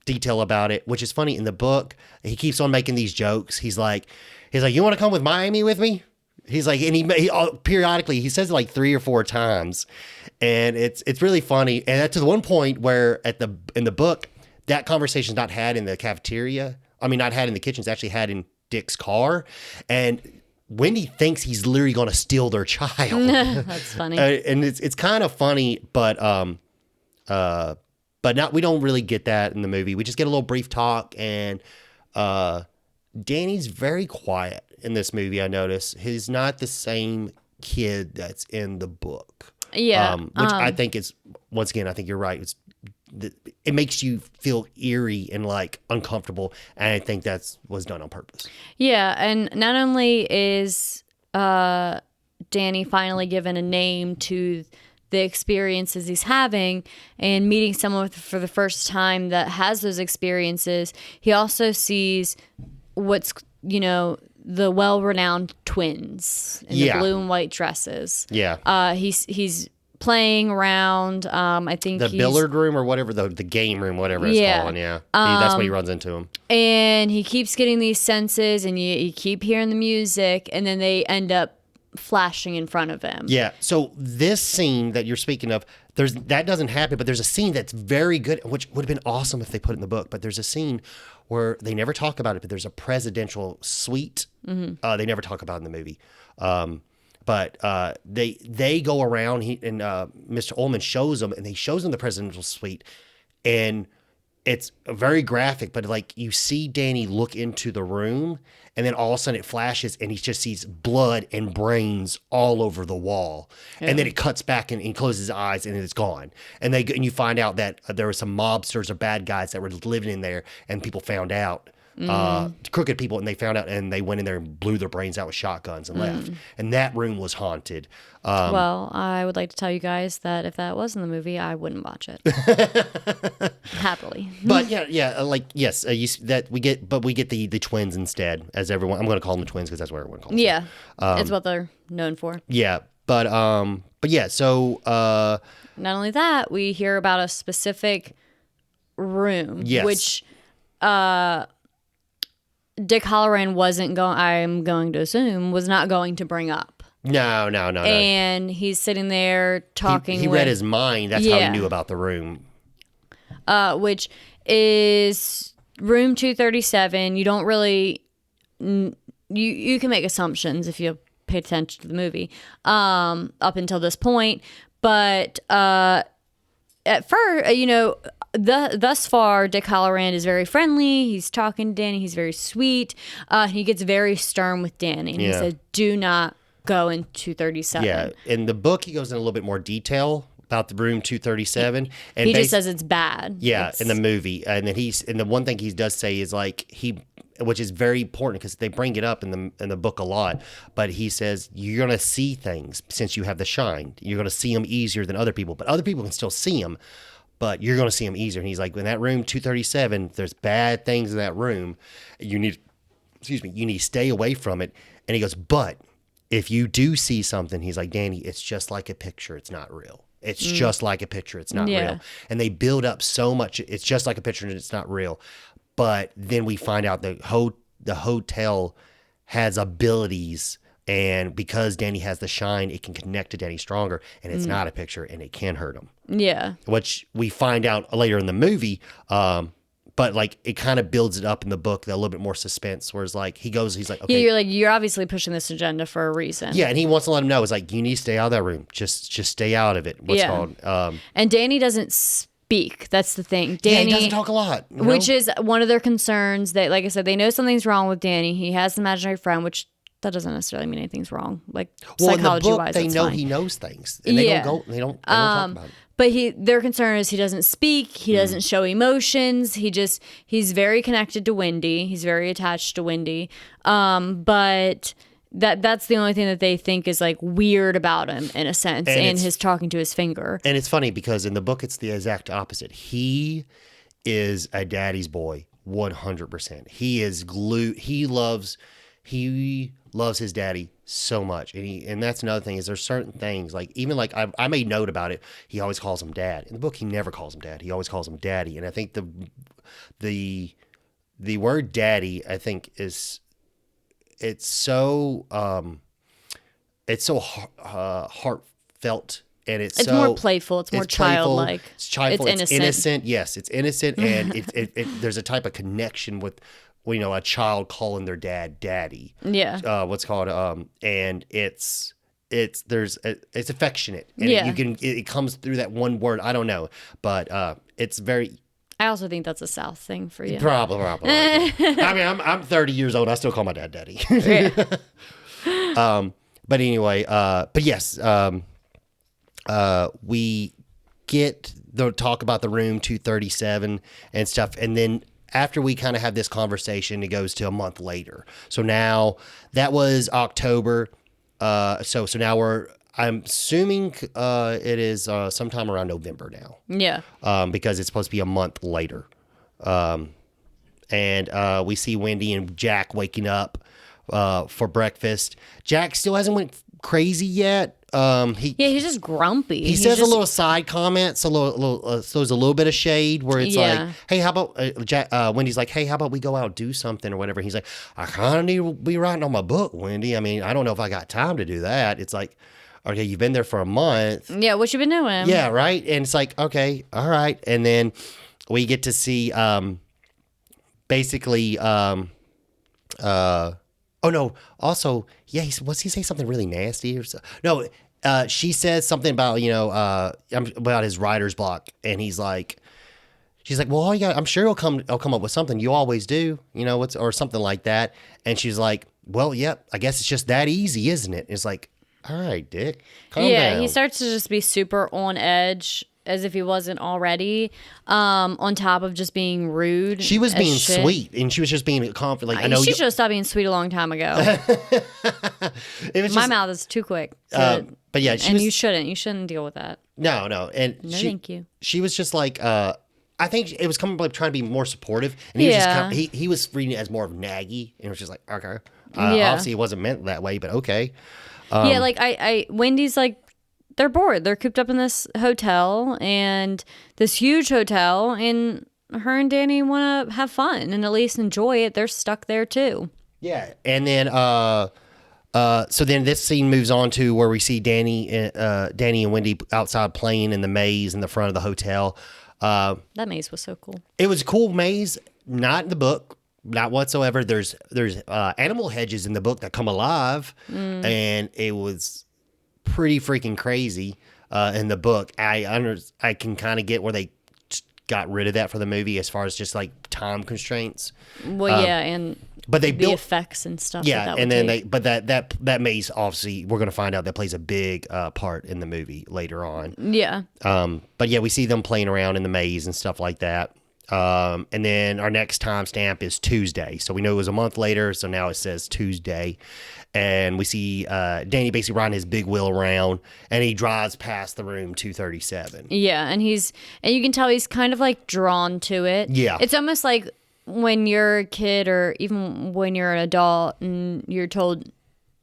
detail about it, which is funny in the book. He keeps on making these jokes. He's like, you want to come with Miami with me? He's like, and he periodically he says it like 3 or 4 times, and it's really funny. And to the one point where in the book, that conversation's not had in the cafeteria. I mean, not had in the kitchen. It's actually had in Dick's car, and Wendy thinks he's literally going to steal their child. That's funny. And it's kind of funny, but not we don't really get that in the movie. We just get a little brief talk, and Danny's very quiet in this movie. I notice he's not the same kid that's in the book. Yeah. Which I think is once again, I think you're right. It makes you feel eerie and like uncomfortable, and I think was done on purpose. Yeah, and not only is Danny finally given a name to the experiences he's having and meeting someone for the first time that has those experiences, he also sees what's, the well-renowned twins in the blue and white dresses. Yeah. He's playing around. I think The billiard room or whatever, the game room, whatever it's called. Yeah. That's when he runs into him. And he keeps getting these senses, and you keep hearing the music, and then they end up flashing in front of him. Yeah. So this scene that you're speaking of, that doesn't happen, but there's a scene that's very good, which would have been awesome if they put it in the book. But there's a scene where they never talk about it, but there's a presidential suite. Mm-hmm. They never talk about it in the movie. But they go around. Mr. Ullman shows them, and he shows them the presidential suite, and it's very graphic. But like you see Danny look into the room, and then all of a sudden it flashes, and he just sees blood and brains all over the wall, and then it cuts back and he closes his eyes, and it's gone. And you find out that there were some mobsters or bad guys that were living in there, and people found out. Crooked people, and they found out, and they went in there and blew their brains out with shotguns and left. And that room was haunted. Well, I would like to tell you guys that if that was in the movie, I wouldn't watch it happily. But like yes, we get the twins instead, as everyone. I'm going to call them the twins because that's what everyone calls them. Yeah, it's what they're known for. Yeah, but yeah. So not only that, we hear about a specific room, yes. which Dick Halloran I'm going to assume, was not going to bring up. No. And he's sitting there talking. He read his mind. That's how he knew about the room. Which is room 237. You don't really, you can make assumptions if you pay attention to the movie up until this point. But at first, thus far, Dick Halloran is very friendly. He's talking to Danny. He's very sweet. He gets very stern with Danny. And he says, do not go in 237. Yeah. In the book, he goes in a little bit more detail about the room 237. And he just says it's bad. Yeah, in the movie. And then the one thing he does say is like, which is very important because they bring it up in the book a lot. But he says, you're going to see things since you have the shine. You're going to see them easier than other people. But other people can still see them. But you're going to see them easier. And he's like, in that room 237, there's bad things in that room. You need to stay away from it. And he goes, but if you do see something, he's like, Danny, it's just like a picture. It's not real. It's just like a picture. It's not real. And they build up so much. It's just like a picture and it's not real. But then we find out the hotel has abilities, and because Danny has the shine, it can connect to Danny stronger, and it's not a picture, and it can hurt him. Yeah. Which we find out later in the movie, but like it kind of builds it up in the book, a little bit more suspense, whereas like he's like, okay. Yeah, you're obviously pushing this agenda for a reason. Yeah, and he wants to let him know, it's like, you need to stay out of that room. Just stay out of it. And Danny doesn't speak. That's the thing. Danny he doesn't talk a lot. You know? Which is one of their concerns. That, like I said, they know something's wrong with Danny. He has an imaginary friend, which that doesn't necessarily mean anything's wrong. Like psychology-wise, they know fine. he knows things, and they don't talk about it. But their concern is he doesn't speak. He doesn't show emotions. He's very connected to Wendy. He's very attached to Wendy. But that's the only thing that they think is like weird about him in a sense, and his talking to his finger. And it's funny because in the book it's the exact opposite. He is a daddy's boy, 100%. He is glued. He loves his daddy so much, and that's another thing is there's certain things like even like I made note about it. He always calls him dad. In the book, he never calls him dad. He always calls him daddy. And I think the word daddy, I think it's so heartfelt, and it's so more playful. It's more childlike. It's childful. It's innocent. Yes, it's innocent, and there's a type of connection with, a child calling their dad daddy. Yeah. What's called and it's affectionate. And it comes through that one word. I don't know, but it's very. I also think that's a South thing for you. Probably. I mean, I'm 30 years old. I still call my dad daddy. But anyway, but yes, we get the talk about the room 237 and stuff, and then after we kind of have this conversation, it goes to a month later. So now that was October. So now I'm assuming it is sometime around November now. Yeah. Because it's supposed to be a month later. And we see Wendy and Jack waking up for breakfast. Jack still hasn't went crazy yet. He's just grumpy. He says a little side comment, so there's a little bit of shade where it's like, hey, how about Wendy's like, hey, how about we go out and do something or whatever. He's like, I kind of need to be writing on my book, Wendy. I mean, I don't know if I got time to do that. It's like, okay, you've been there for a month. Yeah, what you been doing? Yeah, right. And it's like, okay, all right. And then we get to see basically oh no, also, yeah, was he say something really nasty or so? No, she says something about, about his writer's block, and she's like, well, I'm sure he'll come up with something. You always do, or something like that. And she's like, well, yep, I guess it's just that easy, isn't it? It's like, all right, Dick, calm down. Yeah, he starts to just be super on edge, as if he wasn't already, on top of just being rude. She was being sweet, and she was just being confident. Like, I know she should have stopped being sweet a long time ago. My mouth is too quick. But yeah, you shouldn't. You shouldn't deal with that. No, and thank you. She was just like, I think it was coming like trying to be more supportive, and he was just he was reading it as more of naggy, and it was just like, okay, obviously it wasn't meant that way, but okay. Yeah, like Wendy's like, they're bored. They're cooped up in this hotel, and this huge hotel, and her and Danny want to have fun and at least enjoy it. They're stuck there too. Yeah, and then so then this scene moves on to where we see Danny and Wendy outside playing in the maze in the front of the hotel. That maze was so cool. It was a cool maze, not in the book. Not whatsoever. There's animal hedges in the book that come alive, and it was pretty freaking crazy in the book. I can kind of get where they got rid of that for the movie as far as just like time constraints. Well, and but they built effects and stuff. Yeah, and then that maze, obviously we're going to find out that plays a big part in the movie later on. Yeah. But yeah, we see them playing around in the maze and stuff like that. And then our next timestamp is Tuesday. So we know it was a month later, so now it says Tuesday. And we see Danny basically riding his big wheel around, and he drives past the room 237. Yeah, and you can tell he's kind of like drawn to it. Yeah. It's almost like when you're a kid or even when you're an adult and you're told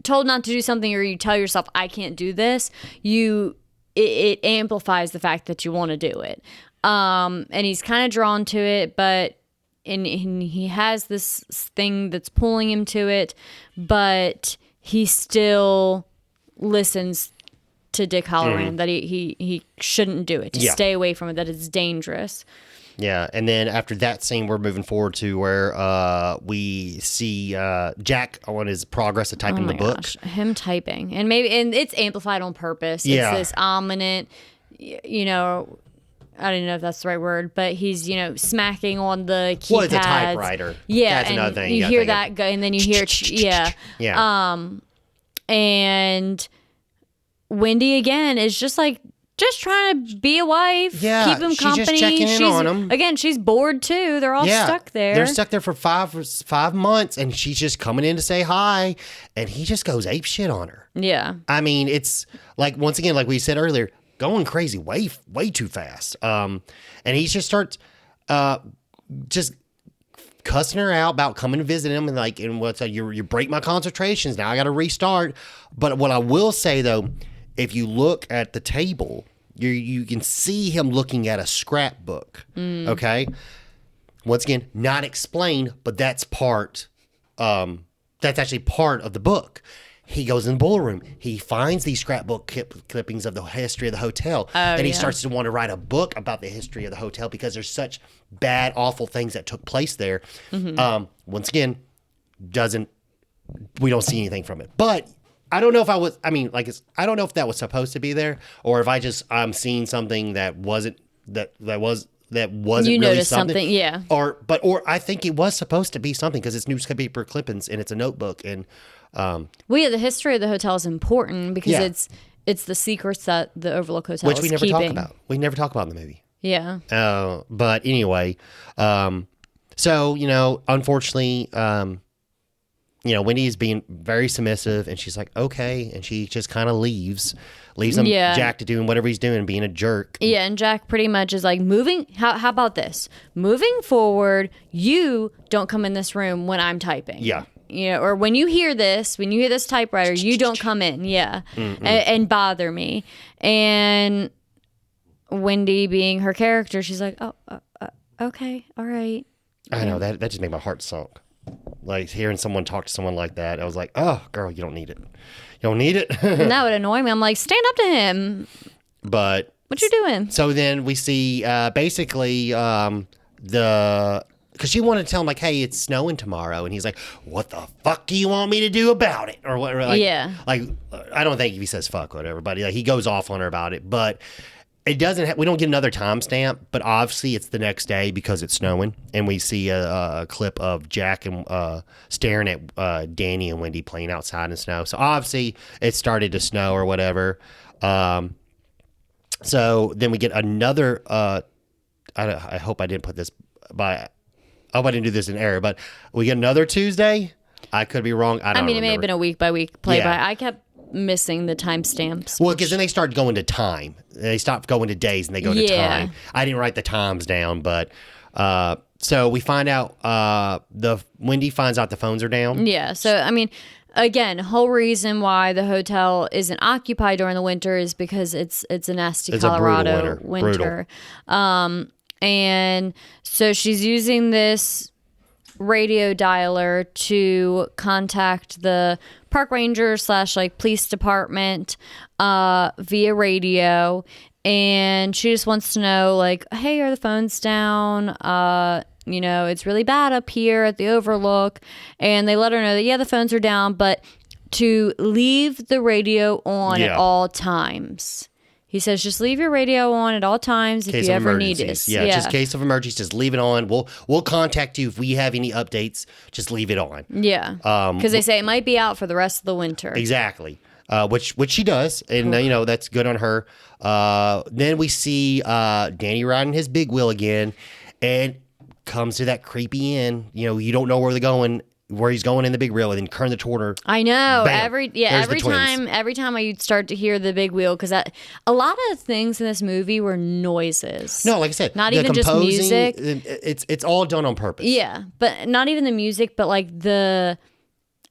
told not to do something or you tell yourself I can't do this, it amplifies the fact that you want to do it. And he's kind of drawn to it, but and he has this thing that's pulling him to it, but he still listens to Dick Halloran that he shouldn't do it, to stay away from it, that it's dangerous. Yeah, and then after that scene, we're moving forward to where we see Jack on his progress of typing the book. Him typing, and it's amplified on purpose. Yeah. It's this ominous, I don't know if that's the right word, but he's smacking on the keypads. Well, it's a typewriter. Yeah, that's another thing. You hear that go, and then you hear yeah. And Wendy again is just trying to be a wife, keep him company. Just checking in on him. Again, she's bored too. They're all stuck there. They're stuck there for 5 months, and she's just coming in to say hi, and he just goes ape shit on her. Yeah. I mean, it's like, once again, like we said earlier, going crazy way too fast. And he just starts just cussing her out about coming to visit him, and what's you break my concentrations. Now I got to restart. But what I will say though, if you look at the table, you can see him looking at a scrapbook. Okay. Once again, not explained, but that's actually part of the book. He goes in the boiler room. He finds these scrapbook clippings of the history of the hotel. And he starts to want to write a book about the history of the hotel because there's such bad, awful things that took place there. Once again, we don't see anything from it. But I don't know if I don't know if that was supposed to be there, or if I'm seeing something that wasn't you really something, yeah. Or I think it was supposed to be something because it's newspaper clippings and it's a notebook. And the history of the hotel is important because it's the secrets that the Overlook Hotel which we is never keeping. talk about. We never talk about in the movie. Yeah. But anyway, so unfortunately, Wendy is being very submissive, and she's like, okay, and she just kind of leaves him, Jack, to doing whatever he's doing, being a jerk. Yeah, and Jack pretty much is like, how about this? Moving forward, you don't come in this room when I'm typing. Yeah. Or when you hear this typewriter, you don't come in, and bother me. And Wendy, being her character, she's like, oh, okay, all right. I know, that just made my heart sunk. Like, hearing someone talk to someone like that, I was like, oh, girl, you don't need it. You don't need it. And that would annoy me. I'm like, stand up to him. But what you doing? So then we see basically because she wanted to tell him, like, hey, it's snowing tomorrow. And he's like, what the fuck do you want me to do about it? Or what? Like, Like, I don't think he says fuck, whatever, but he goes off on her about it. But it doesn't. We don't get another timestamp, but obviously it's the next day because it's snowing, and we see a clip of Jack and staring at Danny and Wendy playing outside in the snow. So obviously it started to snow or whatever. So then we get another. I hope I didn't put this by. I hope I didn't do this in error, but we get another Tuesday. I could be wrong. I mean, it may have been a week by week play by. I kept missing the timestamps. Well, because then they start going to time. They stop going to days and they go to time. I didn't write the times down, but so we find out Wendy finds out the phones are down. Yeah. So I mean, again, whole reason why the hotel isn't occupied during the winter is because it's a nasty Colorado winter. And so she's using this radio dialer to contact the park ranger / police department via radio, and she just wants to know, like, hey, are the phones down? It's really bad up here at the Overlook. And they let her know that the phones are down, but to leave the radio on at all times. He says, just leave your radio on at all times if you ever need it. Yeah, just in case of emergencies, just leave it on. We'll contact you if we have any updates. Just leave it on. Yeah, because they say it might be out for the rest of the winter. Exactly, which she does, and that's good on her. Then we see Danny riding his big wheel again, and comes to that creepy inn. You don't know where they're going. Where he's going in the big wheel, and then turn the corner. I know. Bam, every time I'd start to hear the big wheel, because a lot of things in this movie were noises. No, like I said, not even just music. It's all done on purpose. Yeah, but not even the music, but like the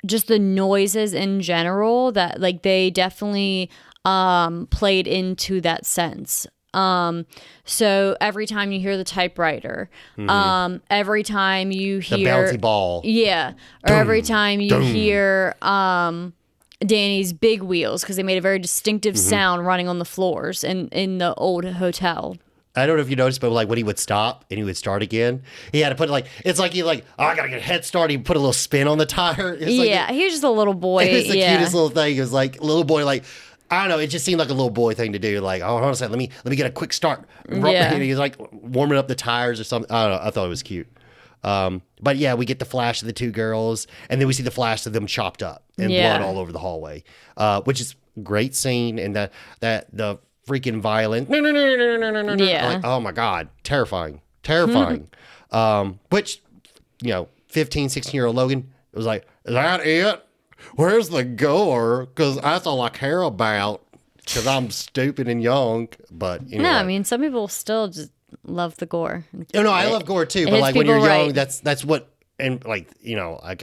just the noises in general that like they definitely played into that sense. So every time you hear the typewriter, every time you hear the bouncy ball, yeah, or every time you hear Danny's big wheels, because they made a very distinctive sound running on the floors in the old hotel. I don't know if you noticed, but like when he would stop and he would start again, he had to put like, it's like he like, oh, I gotta get a head start. He put a little spin on the tire. Yeah, he was just a little boy. It was the cutest little thing. It was like little boy, like, I don't know. It just seemed like a little boy thing to do. Like, oh, hold on a second, let me get a quick start. Yeah. And he's like warming up the tires or something. I don't know. I thought it was cute. But yeah, we get the flash of the two girls, and then we see the flash of them chopped up and blood all over the hallway, which is a great scene. And the freaking violin. Yeah. Like, oh my God. Terrifying. Which, 15, 16-year-old Logan was like, is that it? Where's the gore? Because that's all I care about. Because I'm stupid and young. But anyway. No, I mean, some people still just love the gore. No, I love gore too. But like when you're young, that's what. And like,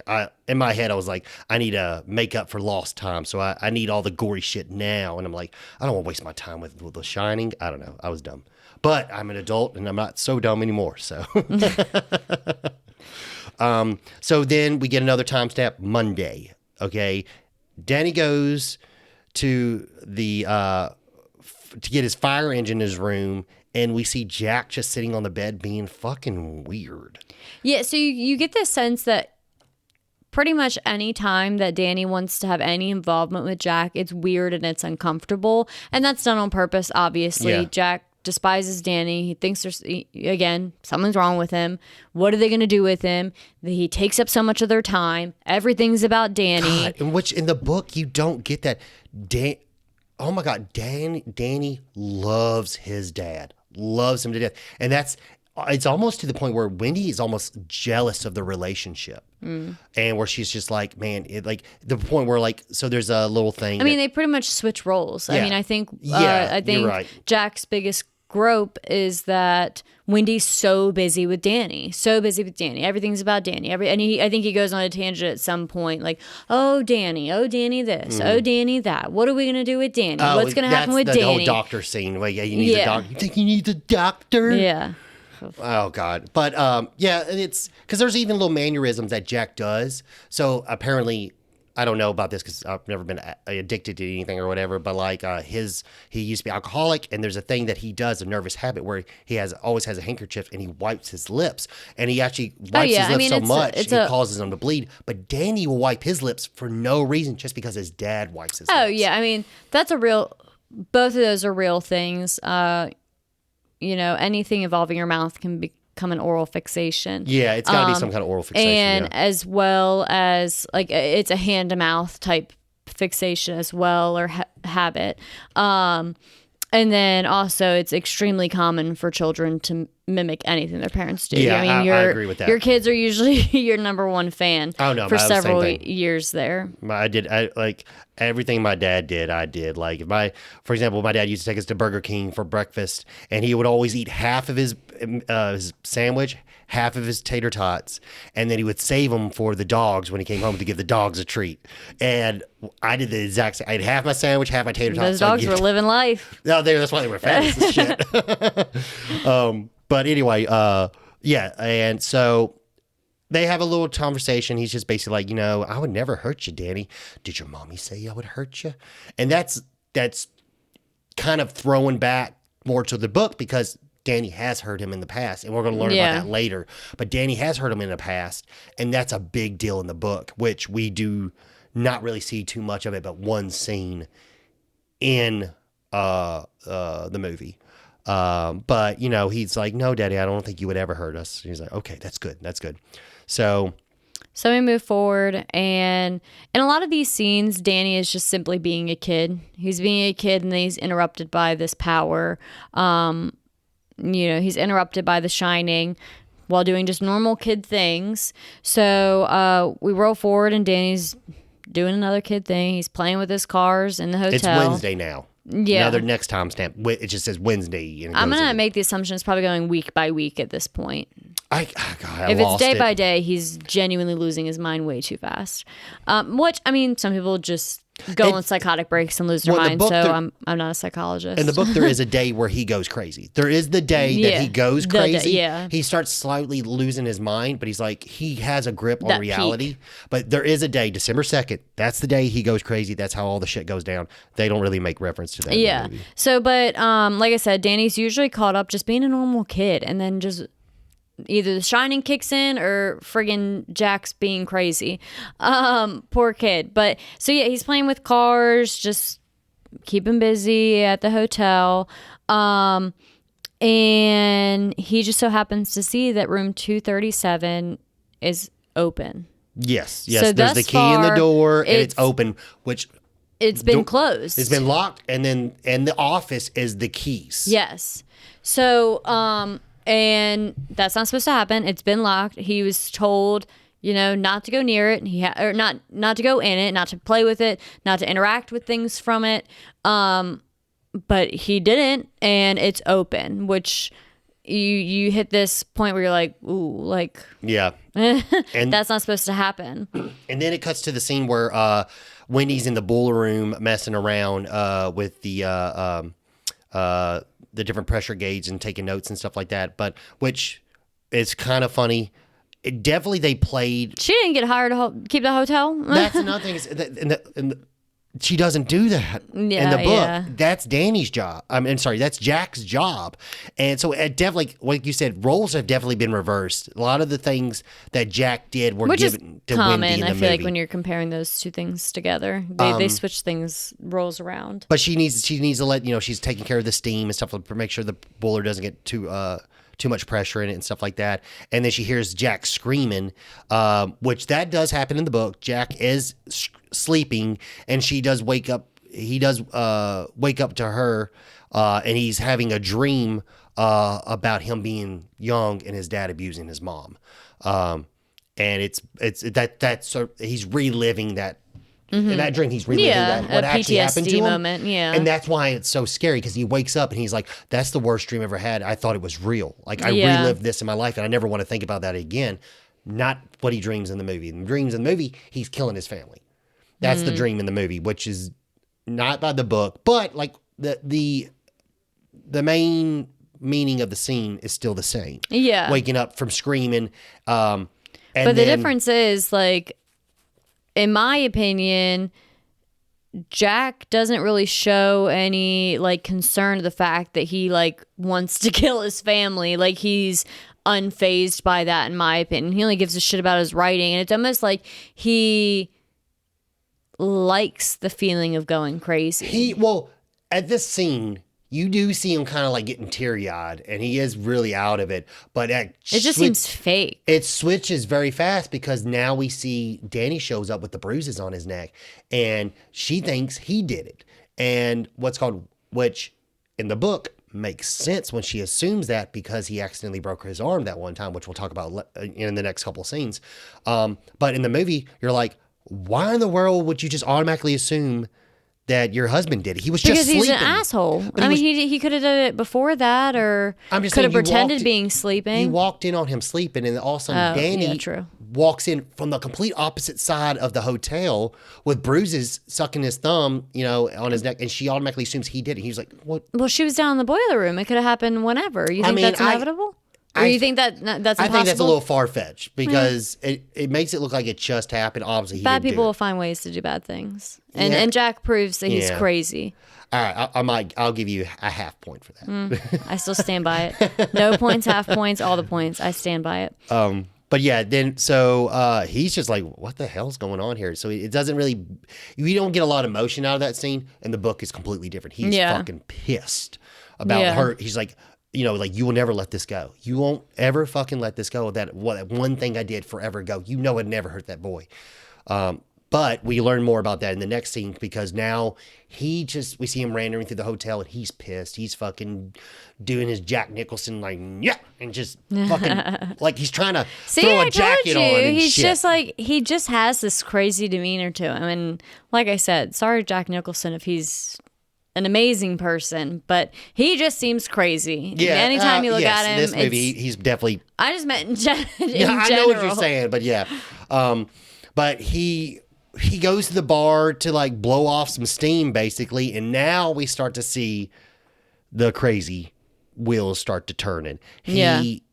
I in my head, I was like, I need to make up for lost time. So I need all the gory shit now. And I'm like, I don't want to waste my time with The Shining. I don't know. I was dumb. But I'm an adult and I'm not so dumb anymore. So so then we get another time stamp, Monday. Okay. Danny goes to the to get his fire engine in his room, and we see Jack just sitting on the bed being fucking weird. Yeah, so you get this sense that pretty much any time that Danny wants to have any involvement with Jack, it's weird and it's uncomfortable. And that's done on purpose, obviously. Yeah. Jack despises Danny. He thinks again, something's wrong with him. What are they going to do with him? He takes up so much of their time. Everything's about Danny. God, in which in the book, you don't get that. Oh my God, Danny loves his dad. Loves him to death. And it's almost to the point where Wendy is almost jealous of the relationship. And where she's just like, man, like the point where like, so there's a little thing. I mean, they pretty much switch roles. Yeah. I mean, I think you're right. Jack's biggest grope is that Wendy's so busy with Danny. Everything's about Danny. I think he goes on a tangent at some point, like, oh Danny this, oh Danny that. What are we gonna do with Danny? What's gonna happen with Danny? The whole doctor scene. Like, yeah, you need a doctor. You think you need a doctor? Yeah. Oh God. But it's because there's even little mannerisms that Jack does. So apparently, I don't know about this because I've never been addicted to anything or whatever, but like he used to be alcoholic, and there's a thing that he does, a nervous habit where he always has a handkerchief and he wipes his lips, and he actually wipes his lips so much it causes him to bleed. But Danny will wipe his lips for no reason, just because his dad wipes his lips. Oh yeah, I mean both of those are real things. Anything involving your mouth can become an oral fixation. Yeah, it's got to be some kind of oral fixation. And as well as, like, it's a hand-to-mouth type fixation as well, or habit. And then also, it's extremely common for children to mimic anything their parents do. Yeah, I mean, I agree with that. Your kids are usually your number one fan for several years there. I like everything my dad did, I did. Like, for example, my dad used to take us to Burger King for breakfast, and he would always eat half of his sandwich, half of his tater tots, and then he would save them for the dogs when he came home to give the dogs a treat. And I did the exact same. I had half my sandwich, half my tater tots. Those dogs were living life. No, that's why they were fat as shit. But anyway, yeah, and so they have a little conversation. He's just basically like, I would never hurt you, Danny. Did your mommy say I would hurt you? And that's kind of throwing back more to the book, because Danny has hurt him in the past, and we're going to learn about that later. But Danny has hurt him in the past, and that's a big deal in the book, which we do not really see too much of it, but one scene in the movie. But he's like, no, Daddy, I don't think you would ever hurt us. And he's like, okay, that's good. So we move forward, and in a lot of these scenes, Danny is just simply being a kid. He's being a kid, and then he's interrupted by this power. He's interrupted by The Shining while doing just normal kid things. So we roll forward, and Danny's doing another kid thing. He's playing with his cars in the hotel. It's Wednesday now. Yeah. Another next time stamp. It just says Wednesday. I'm going to make the assumption it's probably going week by week at this point. God, If it's day by day, he's genuinely losing his mind way too fast. Which, I mean, some people just go on psychotic breaks and lose their mind. So I'm not a psychologist. In the book, there is a day where he goes crazy. There is the day that he goes crazy. He starts slightly losing his mind, but he's like, he has a grip on reality. Peak. But there is a day, December 2nd. That's the day he goes crazy. That's how all the shit goes down. They don't really make reference to that in the movie. So, but like I said, Danny's usually caught up just being a normal kid, and then just either The Shining kicks in or friggin' Jack's being crazy. Poor kid. But so yeah, he's playing with cars, just keep him busy at the hotel. And he just so happens to see that room 237 is open. Yes. So there's the key in the door and it's open, which it's been closed. It's been locked, and the office is the keys. Yes. So and that's not supposed to happen. It's been locked. He was told, not to go near it. Or not to go in it, not to play with it, not to interact with things from it. But he didn't, and it's open, which you hit this point where you're like, ooh, like, yeah, and that's not supposed to happen. And then it cuts to the scene where Wendy's in the boiler room messing around with the different pressure gauge and taking notes and stuff like that, but which is kind of funny. It definitely they played. She didn't get hired to keep the hotel. That's another thing. Is she doesn't do that in the book. Yeah. That's Danny's job. That's Jack's job. And so it definitely, like you said, roles have definitely been reversed. A lot of the things that Jack did were given to common, Wendy in the movie. I feel like when you're comparing those two things together, they switch roles around. But she needs to let, she's taking care of the steam and stuff to make sure the boiler doesn't get too much pressure in it and stuff like that. And then she hears Jack screaming, which that does happen in the book. Jack is sleeping, and she does wake up. He does wake up to her, and he's having a dream about him being young and his dad abusing his mom. And that's he's reliving that. Mm-hmm. In that dream, he's reliving what actually happened to him. Moment, and that's why it's so scary, because he wakes up and he's like, "That's the worst dream I ever had. I thought it was real. Like I relived this in my life, and I never want to think about that again." Not what he dreams in the movie. In the dreams in the movie, he's killing his family. That's the dream in the movie, which is not by the book, but like the main meaning of the scene is still the same. Yeah, waking up from screaming. But the difference is, like, in my opinion, Jack doesn't really show any like concern to the fact that he like wants to kill his family. Like, he's unfazed by that, in my opinion. He only gives a shit about his writing, and it's almost like he likes the feeling of going crazy. At this scene, you do see him kind of like getting teary-eyed, and he is really out of it. But it just seems fake. It switches very fast, because now we see Danny shows up with the bruises on his neck, and she thinks he did it. And which in the book makes sense when she assumes that, because he accidentally broke his arm that one time, which we'll talk about in the next couple of scenes. But in the movie, you're like, why in the world would you just automatically assume that your husband did it? He was just sleeping. Because he's an asshole. He could have done it before that, or could have pretended being sleeping. He walked in on him sleeping, and all of a sudden Danny walks in from the complete opposite side of the hotel with bruises, sucking his thumb, on his neck, and she automatically assumes he did it. He's like, what? Well, she was down in the boiler room. It could have happened whenever. You think that's inevitable? Or you think that's impossible? I think that's a little far-fetched, because it makes it look like it just happened. Obviously, bad people will find ways to do bad things, and Jack proves that he's crazy. All right, I'll give you a half point for that. I still stand by it. No points, half points, all the points. I stand by it. But yeah, then so he's just like, what the hell's going on here? So it doesn't really, we don't get a lot of emotion out of that scene, and the book is completely different. He's fucking pissed about her. He's like, like, you will never let this go. You won't ever fucking let this go. That one thing I did forever ago. I'd never hurt that boy. But we learn more about that in the next scene, because now we see him randering through the hotel, and he's pissed. He's fucking doing his Jack Nicholson, like, yeah, and just fucking, like, he's trying to throw a jacket on and he's shit. Just like, he just has this crazy demeanor to him. And like I said, sorry, Jack Nicholson, if he's an amazing person, but he just seems crazy. Yeah. Anytime you look at him, this movie, he's definitely. I just meant in general. I know what you're saying, but yeah. But he goes to the bar to like blow off some steam, basically, and now we start to see the crazy wheels start to turning. He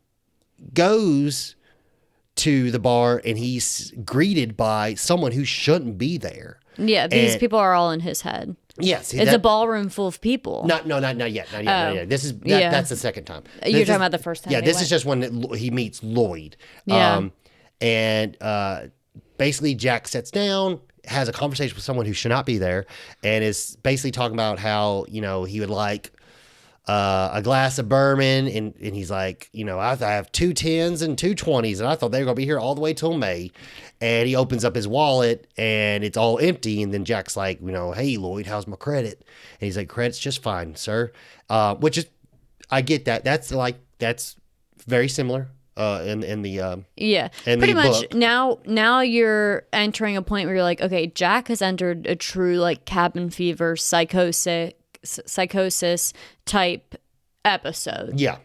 goes to the bar and he's greeted by someone who shouldn't be there. Yeah, these people are all in his head. Yes, it's a ballroom full of people. Not yet. This is that's the second time. You're talking about the first time. Yeah, this is just when he meets Lloyd. Yeah. And basically Jack sits down, has a conversation with someone who should not be there, and is basically talking about how he would like a glass of bourbon, and he's like, I have 2 10s and 2 20s, and I thought they were gonna be here all the way till May. And he opens up his wallet and it's all empty. And then Jack's like, hey Lloyd, how's my credit? And he's like, credit's just fine, sir. Which is, I get that. That's very similar in the pretty much book. Now you're entering a point where you're like, okay, Jack has entered a true like cabin fever psychosis type episode. Yeah.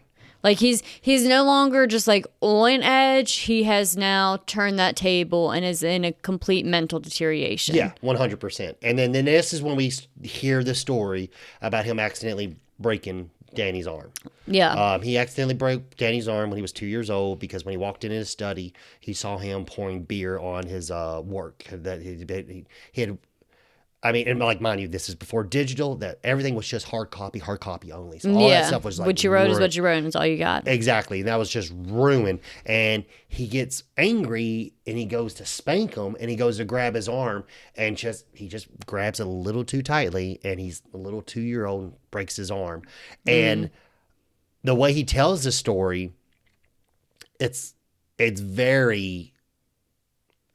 Like he's no longer just like on edge. He has now turned that table and is in a complete mental deterioration. Yeah, 100%. And then this is when we hear the story about him accidentally breaking Danny's arm. Yeah. He accidentally broke Danny's arm when he was 2 years old because when he walked in his study, he saw him pouring beer on his work that he had. I mean, and like, mind you, this is before digital, that everything was just hard copy only. So all that stuff was like... what you wrote is what you wrote, and it's all you got. Exactly. And that was just ruined. And he gets angry, and he goes to spank him, and he goes to grab his arm, and he just grabs it a little too tightly, and he's a little 2-year-old and breaks his arm. And the way he tells the story, it's very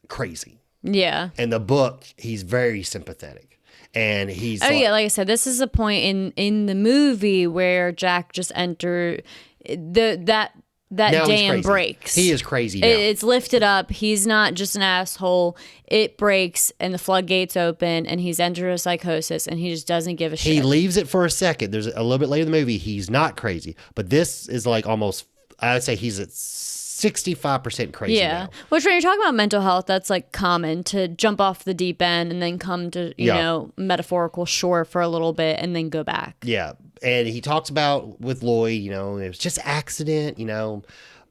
crazy. Yeah. In the book, he's very sympathetic. And he's like I said, this is a point in the movie where Jack just entered that dam breaks. He is crazy now. It's lifted up. He's not just an asshole. It breaks and the floodgates open and he's entered a psychosis and he just doesn't give a shit. He leaves it for a second. There's a little bit later in the movie, he's not crazy. But this is like almost, I would say he's at 65% crazy now. Which when you're talking about mental health, that's like common to jump off the deep end and then come to, you know, metaphorical shore for a little bit and then go back. Yeah. And he talks about with Lloyd, it was just accident,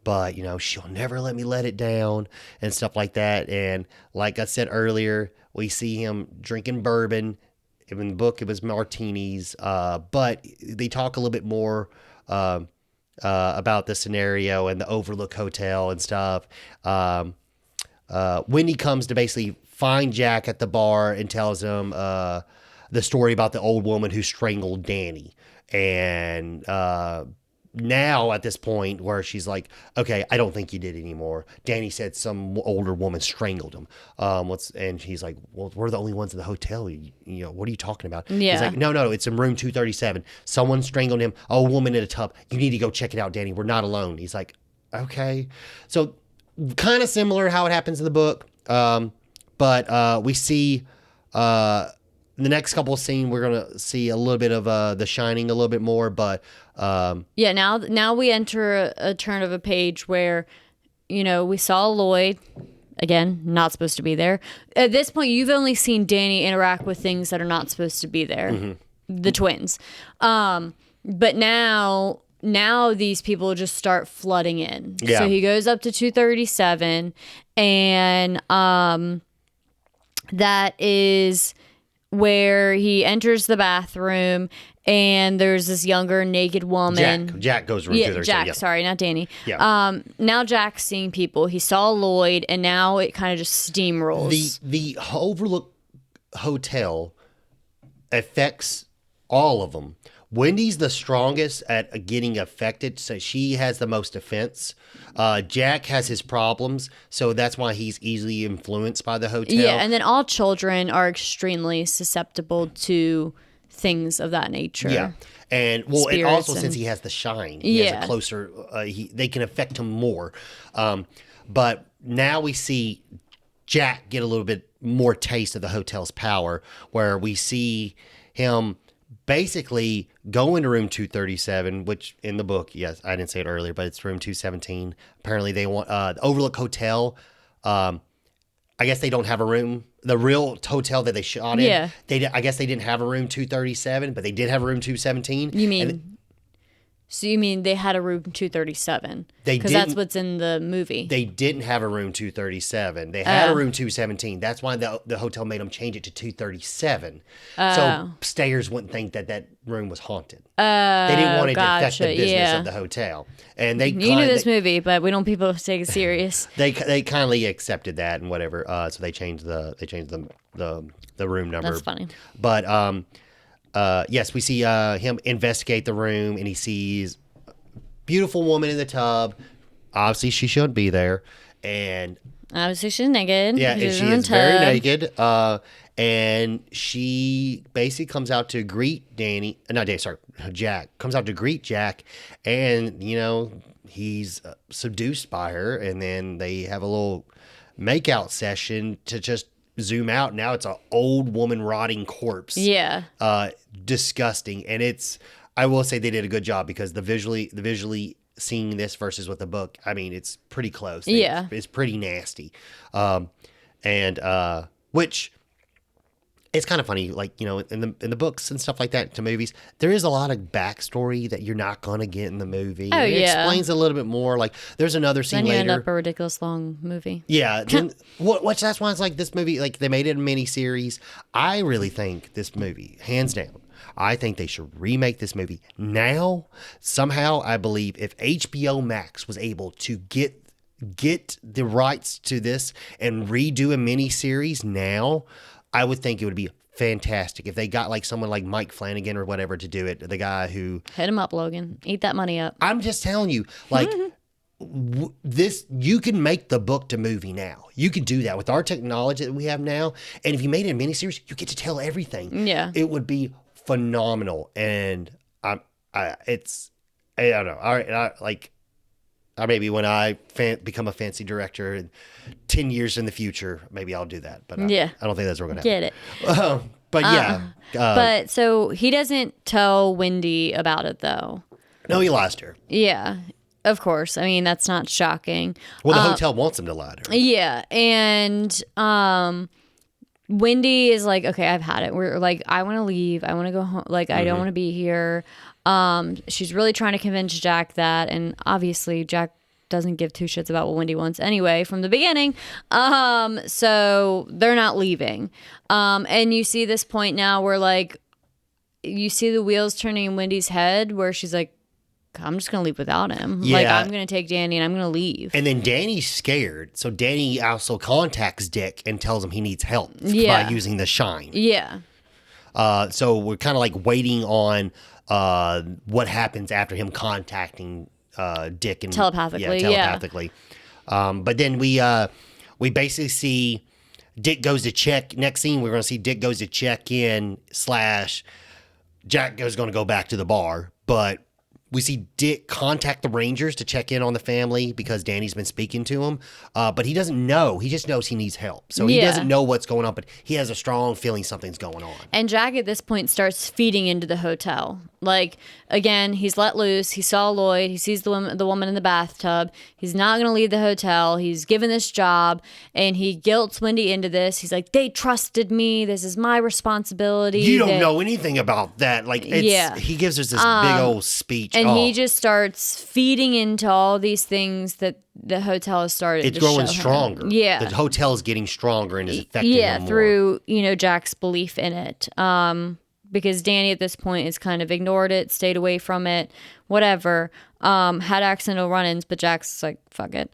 but, she'll never let me let it down and stuff like that. And like I said earlier, we see him drinking bourbon. In the book, it was martinis. But they talk a little bit more about the scenario and the Overlook Hotel and stuff. Wendy comes to basically find Jack at the bar and tells him the story about the old woman who strangled Danny. And now at this point where she's like, okay, I don't think you did anymore. Danny said some older woman strangled him. And she's like, well, we're the only ones in the hotel. What are you talking about? Yeah. He's like, no, it's in room 237. Someone strangled him. A woman in a tub. You need to go check it out, Danny. We're not alone. He's like, okay. So kind of similar how it happens in the book. But we see the next couple of scenes, we're going to see a little bit of The Shining a little bit more, but... now we enter a turn of a page where, we saw Lloyd, again, not supposed to be there. At this point, you've only seen Danny interact with things that are not supposed to be there, the twins. But now these people just start flooding in. Yeah. So he goes up to 237, and that is... where he enters the bathroom and there's this younger naked woman. Jack goes room 237. Jack, sorry, not Danny. Yeah. Now Jack's seeing people. He saw Lloyd and now it kind of just steamrolls. The Overlook Hotel affects all of them. Wendy's the strongest at getting affected, so she has the most offense. Jack has his problems, so that's why he's easily influenced by the hotel. Yeah, and then all children are extremely susceptible to things of that nature. Yeah, and also since he has the shine, he has a closer. They can affect him more. But now we see Jack get a little bit more taste of the hotel's power, where we see him basically go into room 237, which in the book, yes, I didn't say it earlier, but it's room 217. Apparently they want the Overlook Hotel. I guess they don't have a room. The real hotel that they shot in, Yeah. I guess they didn't have a room 237, but they did have a room 217. You mean? So you mean they had a room 237? They Because that's didn't- what's in the movie. They didn't have a room 237. They had a room 217. That's why the hotel made them change it to 237. So stayers wouldn't think that room was haunted. They didn't want it to affect the business of the hotel. And they You knew this movie, but we don't want people to take it serious. They kindly accepted that and whatever. So they changed the room number. That's funny. But yes, we see him investigate the room, and he sees a beautiful woman in the tub. Obviously, she shouldn't be there, and Obviously, she's naked. yeah, and She's she in the is very tub. naked. And she basically comes out to greet Jack comes out to greet Jack, and he's seduced by her, and then they have a little makeout session to just zoom out. Now it's an old woman rotting corpse. Yeah. Disgusting. And I will say they did a good job because the visually seeing this versus with the book, I mean, it's pretty close. Yeah. It's pretty nasty. Which it's kind of funny, like, in the books and stuff like that to movies, there is a lot of backstory that you're not going to get in the movie. Oh, It yeah. explains a little bit more. Like, there's another scene Then you later. end up a ridiculous long movie. Yeah, then, which that's why it's like this movie, like they made it a mini series. I really think this movie, hands down, I think they should remake this movie now. Somehow, I believe if HBO Max was able to get the rights to this and redo a mini series now, I would think it would be fantastic if they got like someone like Mike Flanagan or whatever to do it. The guy who Hit him up, Logan. Eat that money up. I'm just telling you, like. This you can make the book to movie now. You can do that with our technology that we have now. And if you made it a miniseries, you get to tell everything. Yeah. It would be phenomenal. And I don't know. Maybe when I become a fancy director in 10 years in the future, maybe I'll do that. But Yeah. I don't think that's what we're going to happen. Get it. But yeah. But so he doesn't tell Wendy about it, though. No, he lies to her. Yeah. Of course. I mean, that's not shocking. Well, the hotel wants him to lie to her. Yeah. And Wendy is like, okay, I've had it. We're like, I want to leave. I want to go home. Like, I don't want to be here. She's really trying to convince Jack that. And obviously, Jack doesn't give two shits about what Wendy wants anyway from the beginning. So they're not leaving. And you see this point now where, like, you see the wheels turning in Wendy's head where she's like, I'm just going to leave without him. Yeah. Like, I'm going to take Danny and I'm going to leave. And then Danny's scared. So Danny also contacts Dick and tells him he needs help Yeah. by using the shine. Yeah. So we're kind of like waiting on what happens after him contacting Dick and Telepathically, telepathically. But then we basically see Dick goes to check. Next scene, we're going to see Dick goes to check in / Jack is going to go back to the bar, but we see Dick contact the Rangers to check in on the family because Danny's been speaking to him. But he doesn't know. He just knows he needs help. So he Yeah. doesn't know what's going on, but he has a strong feeling something's going on. And Jack at this point starts feeding into the hotel. Like, again, he's let loose. He saw Lloyd. He sees the woman in the bathtub. He's not going to leave the hotel. He's given this job, and he guilts Wendy into this. He's like, they trusted me. This is my responsibility. You don't know anything about that. Like, he gives us this big old speech. And he just starts feeding into all these things that the hotel has started It's to growing show him. stronger. Yeah. The hotel is getting stronger and is affecting him more. Through, Jack's belief in it. Because Danny at this point has kind of ignored it, stayed away from it, whatever. Had accidental run-ins, but Jack's like, fuck it,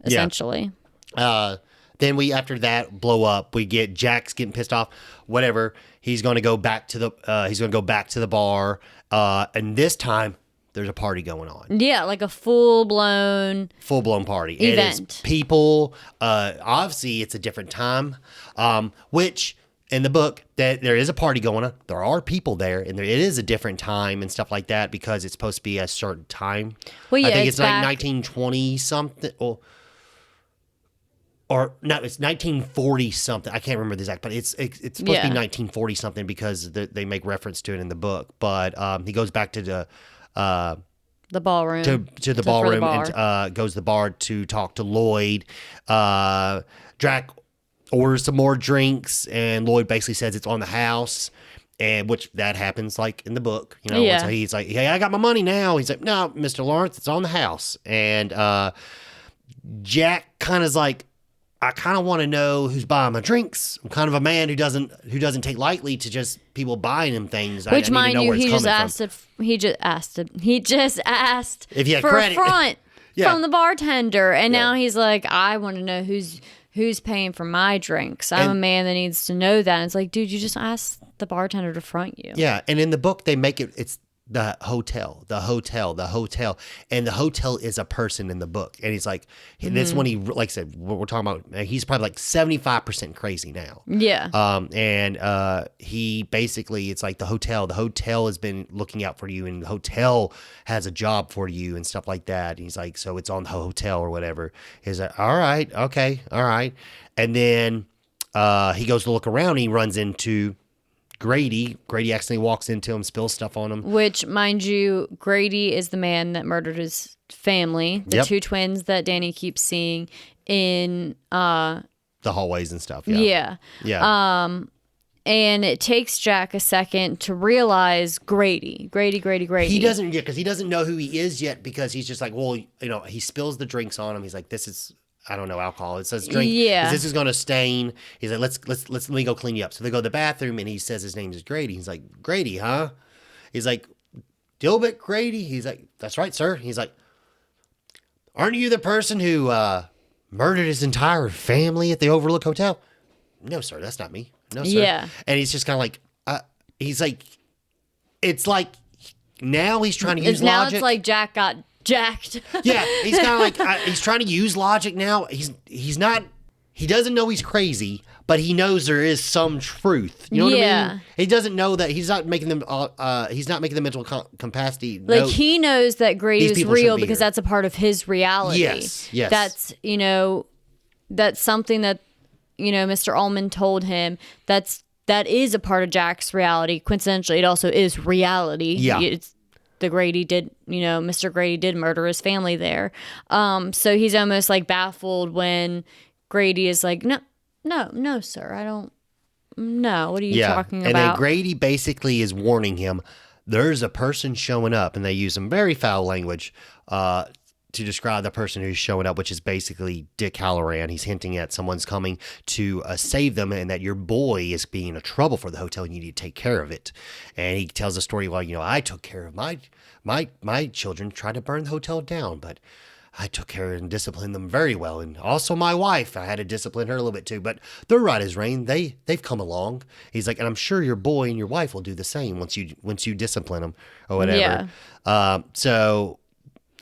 essentially. Then after that blow up, we get Jack's getting pissed off, whatever. He's going to go back to the bar. And this time there's a party going on. Yeah, like a full-blown Party. event. It is people. Obviously, it's a different time, which in the book that there is a party going on. There are people there, and it is a different time and stuff like that because it's supposed to be a certain time. Well, yeah, I think it's it's like back- 1920 something. Well, or no, it's 1940 something. I can't remember the exact, but it's supposed to be 1940 something because they make reference to it in the book. But he goes back to the ballroom to the ballroom and goes to the bar to talk to Lloyd. Jack orders some more drinks, and Lloyd basically says it's on the house, and which that happens like in the book, you know. Yeah. So he's like, "Hey, I got my money now." He's like, "No, Mr. Lawrence, it's on the house." And Jack kind of is like, I kind of want to know who's buying my drinks. I'm kind of a man who doesn't take lightly to just people buying him things. Which, I mind need to know you, where it's he just coming asked from. he just asked If he had for credit. a front Yeah. from the bartender, and Yeah. now he's like, I want to know who's paying for my drinks. I'm a man that needs to know that. And it's like, dude, you just asked the bartender to front you. Yeah, and in the book they make it's the hotel, and the hotel is a person in the book, and he's like, this one he like I said, we're talking about. He's probably like 75% crazy now. Yeah. And he basically, it's like the hotel has been looking out for you, and the hotel has a job for you and stuff like that. And he's like, so it's on the hotel or whatever. He's like, all right, okay, all right, and then he goes to look around, and he runs into Grady accidentally walks into him, spills stuff on him. Which, mind you, Grady is the man that murdered his family, the two twins that Danny keeps seeing in the hallways and stuff. Yeah. And it takes Jack a second to realize Grady. He doesn't because he doesn't know who he is yet, because he's just like, well, you know, he spills the drinks on him. He's like, this is, I don't know, alcohol. It says drink. Yeah. This is going to stain. He's like, let me go clean you up. So they go to the bathroom, and he says his name is Grady. He's like, Grady, huh? He's like, Dilbert Grady? He's like, that's right, sir. He's like, aren't you the person who murdered his entire family at the Overlook Hotel? No, sir, that's not me. No, sir. Yeah. And he's just kind of like, he's like, it's like, now he's trying to use now logic. It's like Jack got jacked. Yeah, he's kind of like he's trying to use logic now. He's not. He doesn't know he's crazy, but he knows there is some truth. You know what I mean? He doesn't know that he's not making them. He's not making the mental capacity. Like he knows that Grady is real because that's a part of his reality. Yes. That's that's something that Mr. Ullman told him. That is a part of Jack's reality. Coincidentally, it also is reality. Yeah. It's the Grady did, Mr. Grady did murder his family there. So he's almost like baffled when Grady is like, no, sir, I don't, no, what are you talking about? And then Grady basically is warning him, there's a person showing up, and they use some very foul language to describe the person who's showing up, which is basically Dick Halloran. He's hinting at someone's coming to save them, and that your boy is being a trouble for the hotel, and you need to take care of it. And he tells a story, well, I took care of my children, tried to burn the hotel down, but I took care and disciplined them very well. And also my wife, I had to discipline her a little bit too, but they're right as rain. They've come along. He's like, and I'm sure your boy and your wife will do the same once you discipline them or whatever. Yeah.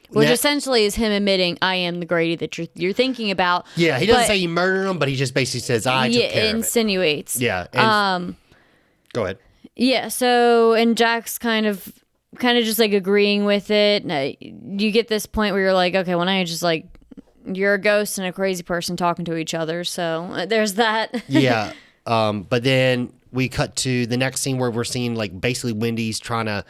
Which essentially is him admitting, I am the Grady that you're thinking about. Yeah, he doesn't say he murdered him, but he just basically says, I took care of it. Insinuates. Yeah. And, go ahead. Yeah, so, and Jack's kind of just like agreeing with it. You get this point where you're like, okay, well, now you're just like, you're a ghost and a crazy person talking to each other. So there's that. Yeah. But then we cut to the next scene where we're seeing like basically Wendy's trying to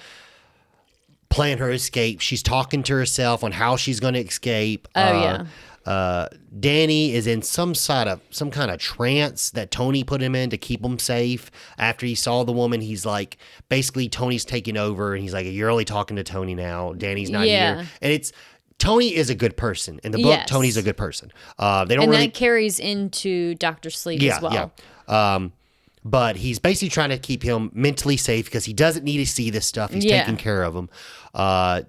plan her escape. She's talking to herself on how she's going to escape. Danny is in some kind of trance that Tony put him in to keep him safe. After he saw the woman, he's like, basically Tony's taking over, and he's like, you're only talking to Tony now. Danny's not here. And Tony is a good person. In the book, Tony's a good person. That carries into Dr. Sleep as well. Yeah. But he's basically trying to keep him mentally safe because he doesn't need to see this stuff. He's taking care of him.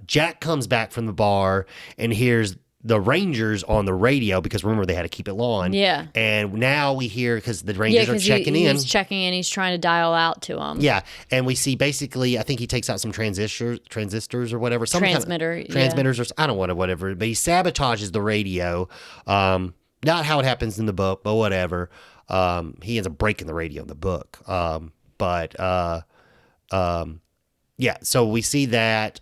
Jack comes back from the bar and hears the Rangers on the radio, because remember, they had to keep it on. Yeah. And now we hear, because the Rangers are checking in. He's checking in. He's trying to dial out to them. Yeah. And we see basically, I think he takes out some transistors or whatever. Transmitters or I don't know, whatever. But he sabotages the radio. Not how it happens in the book, but whatever. He ends up breaking the radio in the book. Yeah, so we see that.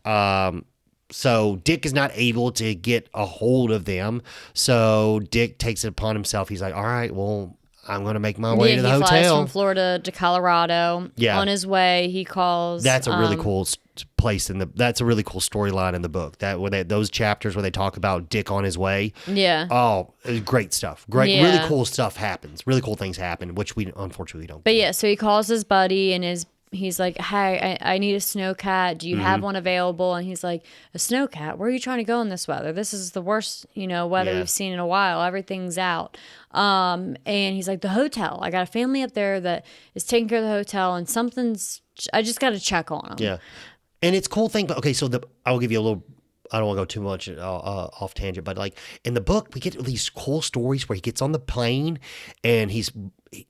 So Dick is not able to get a hold of them. So Dick takes it upon himself. He's like, all right, well, I'm going to make my way to the he flies hotel. from Florida to Colorado. Yeah. On his way, he calls. That's a really cool place that's a really cool storyline in the book. That those chapters where they talk about Dick on his way. Yeah. Oh, great stuff. Great, Yeah. really cool stuff happens. Really cool things happen, which we unfortunately don't. But yeah, so he calls his buddy and he's like, hey, I need a snowcat. Do you have one available? And he's like, a snowcat? Where are you trying to go in this weather? This is the worst, weather Yeah. we've seen in a while. Everything's out. And he's like, the hotel. I got a family up there that is taking care of the hotel, and I just got to check on them. Yeah. And it's a cool thing, but okay, so I'll give you a little, I don't want to go too much off tangent, but like in the book, we get these cool stories where he gets on the plane and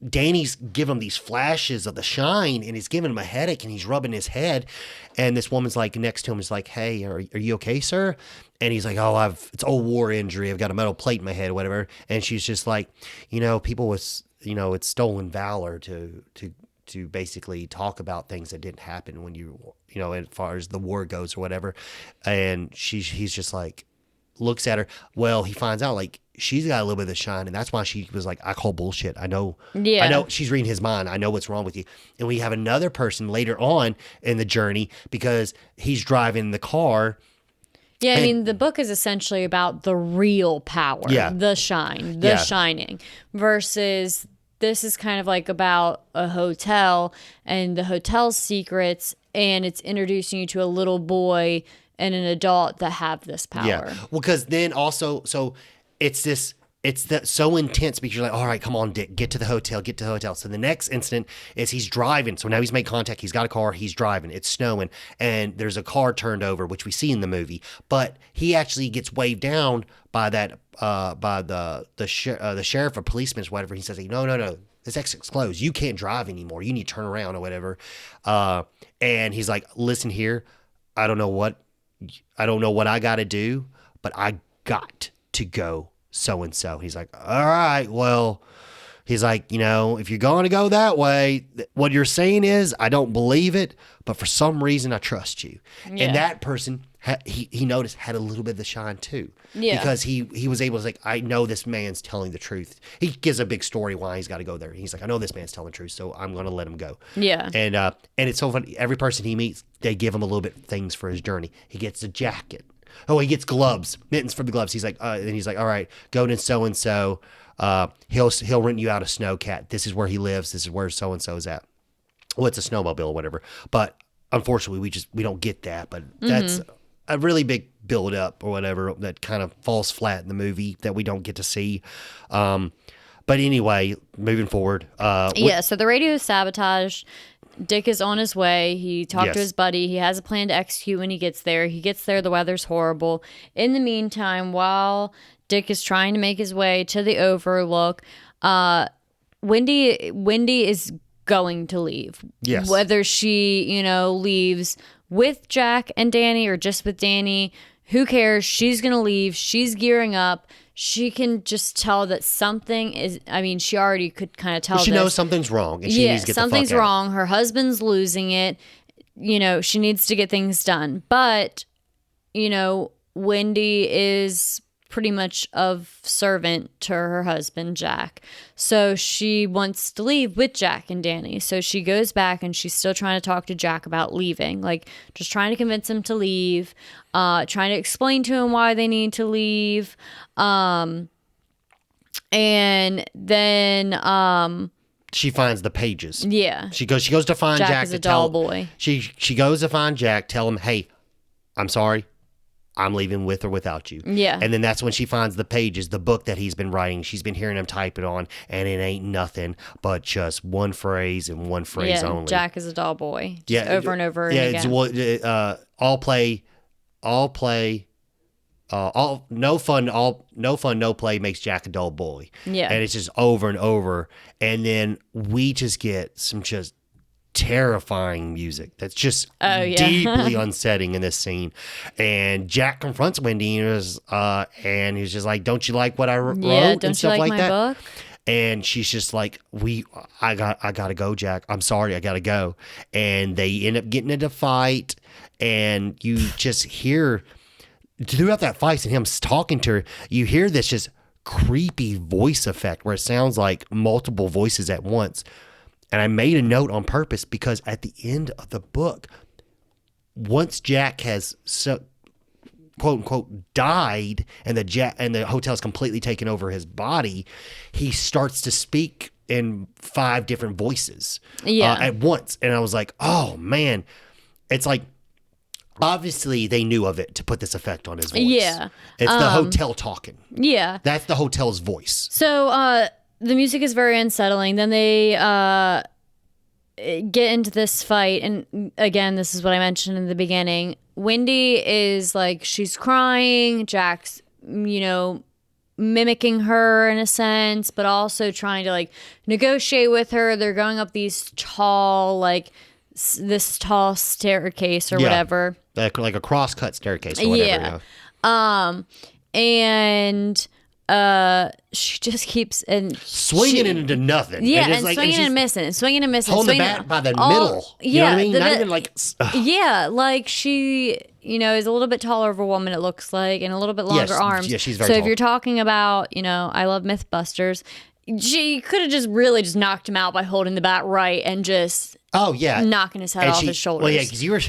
Danny's giving him these flashes of the shine, and he's giving him a headache, and he's rubbing his head, and this woman's like next to him is like, hey, are you okay, sir? And he's like, oh, it's old war injury. I've got a metal plate in my head or whatever. And she's just like, people with, it's stolen valor to basically talk about things that didn't happen when as far as the war goes or whatever. And he's just like, looks at her. Well, he finds out like she's got a little bit of the shine, and that's why she was like, I call bullshit. I know she's reading his mind. I know what's wrong with you. And we have another person later on in the journey because he's driving the car. Yeah, I mean, the book is essentially about the real power, the shine, the shining, versus this is kind of like about a hotel and the hotel's secrets, and it's introducing you to a little boy and an adult that have this power. Yeah, well, because then also, so it's so intense because you're like, all right, come on, Dick, get to the hotel. So the next incident is he's driving. So now he's made contact. He's got a car. He's driving. It's snowing, and there's a car turned over, which we see in the movie. But he actually gets waved down by that by the sheriff or policeman or whatever. He says, no, this exit's closed. You can't drive anymore. You need to turn around or whatever. And he's like, listen here, I don't know what I got to do, but I got to go so-and-so. He's like, all right, well, he's like, if you're going to go that way, what you're saying is, I don't believe it, but for some reason I trust you. Yeah. And that person, he noticed, had a little bit of the shine too. Yeah. Because he was able to like, I know this man's telling the truth. He gives a big story why he's got to go there. He's like, I know this man's telling the truth, so I'm going to let him go. Yeah. And it's so funny. Every person he meets, they give him a little bit of things for his journey. He gets a jacket. Oh, he gets gloves, mittens for the gloves. He's like, and he's like, all right, go to so-and-so. He'll rent you out a snowcat. This is where he lives. This is where so-and-so is at. Well, it's a snowmobile or whatever. But unfortunately, we don't get that. But that's a really big build up or whatever that kind of falls flat in the movie that we don't get to see. But anyway, moving forward. So the radio is sabotaged. Dick is on his way. He talked to his buddy. He has a plan to execute when he gets there. He gets there. The weather's horrible. In the meantime, while Dick is trying to make his way to the Overlook, Wendy is going to leave. Yes. Whether she, leaves with Jack and Danny or just with Danny, who cares? She's going to leave. She's gearing up. She can just tell that something is, she already could kind of tell. She knows something's wrong. And she needs to get something's the fuck out. wrong. Her husband's losing it. She needs to get things done. But, Wendy is pretty much of servant to her husband, Jack. So she wants to leave with Jack and Danny. So she goes back and she's still trying to talk to Jack about leaving. Like, just trying to convince him to leave, trying to explain to him why they need to leave. And then she finds the pages. Yeah. She goes to find Jack is a doll boy. She goes to find Jack, tell him, hey, I'm sorry. I'm leaving with or without you. Yeah. And then that's when she finds the pages, the book that he's been writing. She's been hearing him type it on, and it ain't nothing but just one phrase and one phrase only. Jack is a doll boy. Just over and over again. It's no play makes Jack a dull boy. Yeah. And it's just over and over. And then we just get some just terrifying music that's just deeply unsettling in this scene. And Jack confronts Wendy and he's just like, don't you like what I wrote? Don't and stuff you like my that. book? And she's just like, I gotta go, Jack. I'm sorry, I gotta go. And they end up getting into a fight, and you just hear throughout that fight and him talking to her, you hear this just creepy voice effect where it sounds like multiple voices at once. And I made a note on purpose because at the end of the book, once Jack has quote unquote died and the hotel's completely taken over his body, he starts to speak in 5 different voices at once. And I was like, oh man, it's like, obviously they knew of it to put this effect on his voice. Yeah. It's the hotel talking. Yeah. That's the hotel's voice. So, the music is very unsettling. Then they get into this fight. And again, this is what I mentioned in the beginning. Wendy is like, she's crying. Jack's, mimicking her in a sense, but also trying to like negotiate with her. They're going up these tall, this tall staircase or whatever. Like a cross-cut staircase or whatever. Yeah. And she just keeps swinging it into nothing. Yeah, and swinging and missing, swinging and missing, holding the bat by the middle. You know what I mean? Not even like. Yeah, like she, is a little bit taller of a woman. It looks like, and a little bit longer arms. Yeah, she's very tall. So if you're talking about, I love MythBusters, she could have just really just knocked him out by holding the bat right and just knocking his head off his shoulders. Well, yeah, because you were.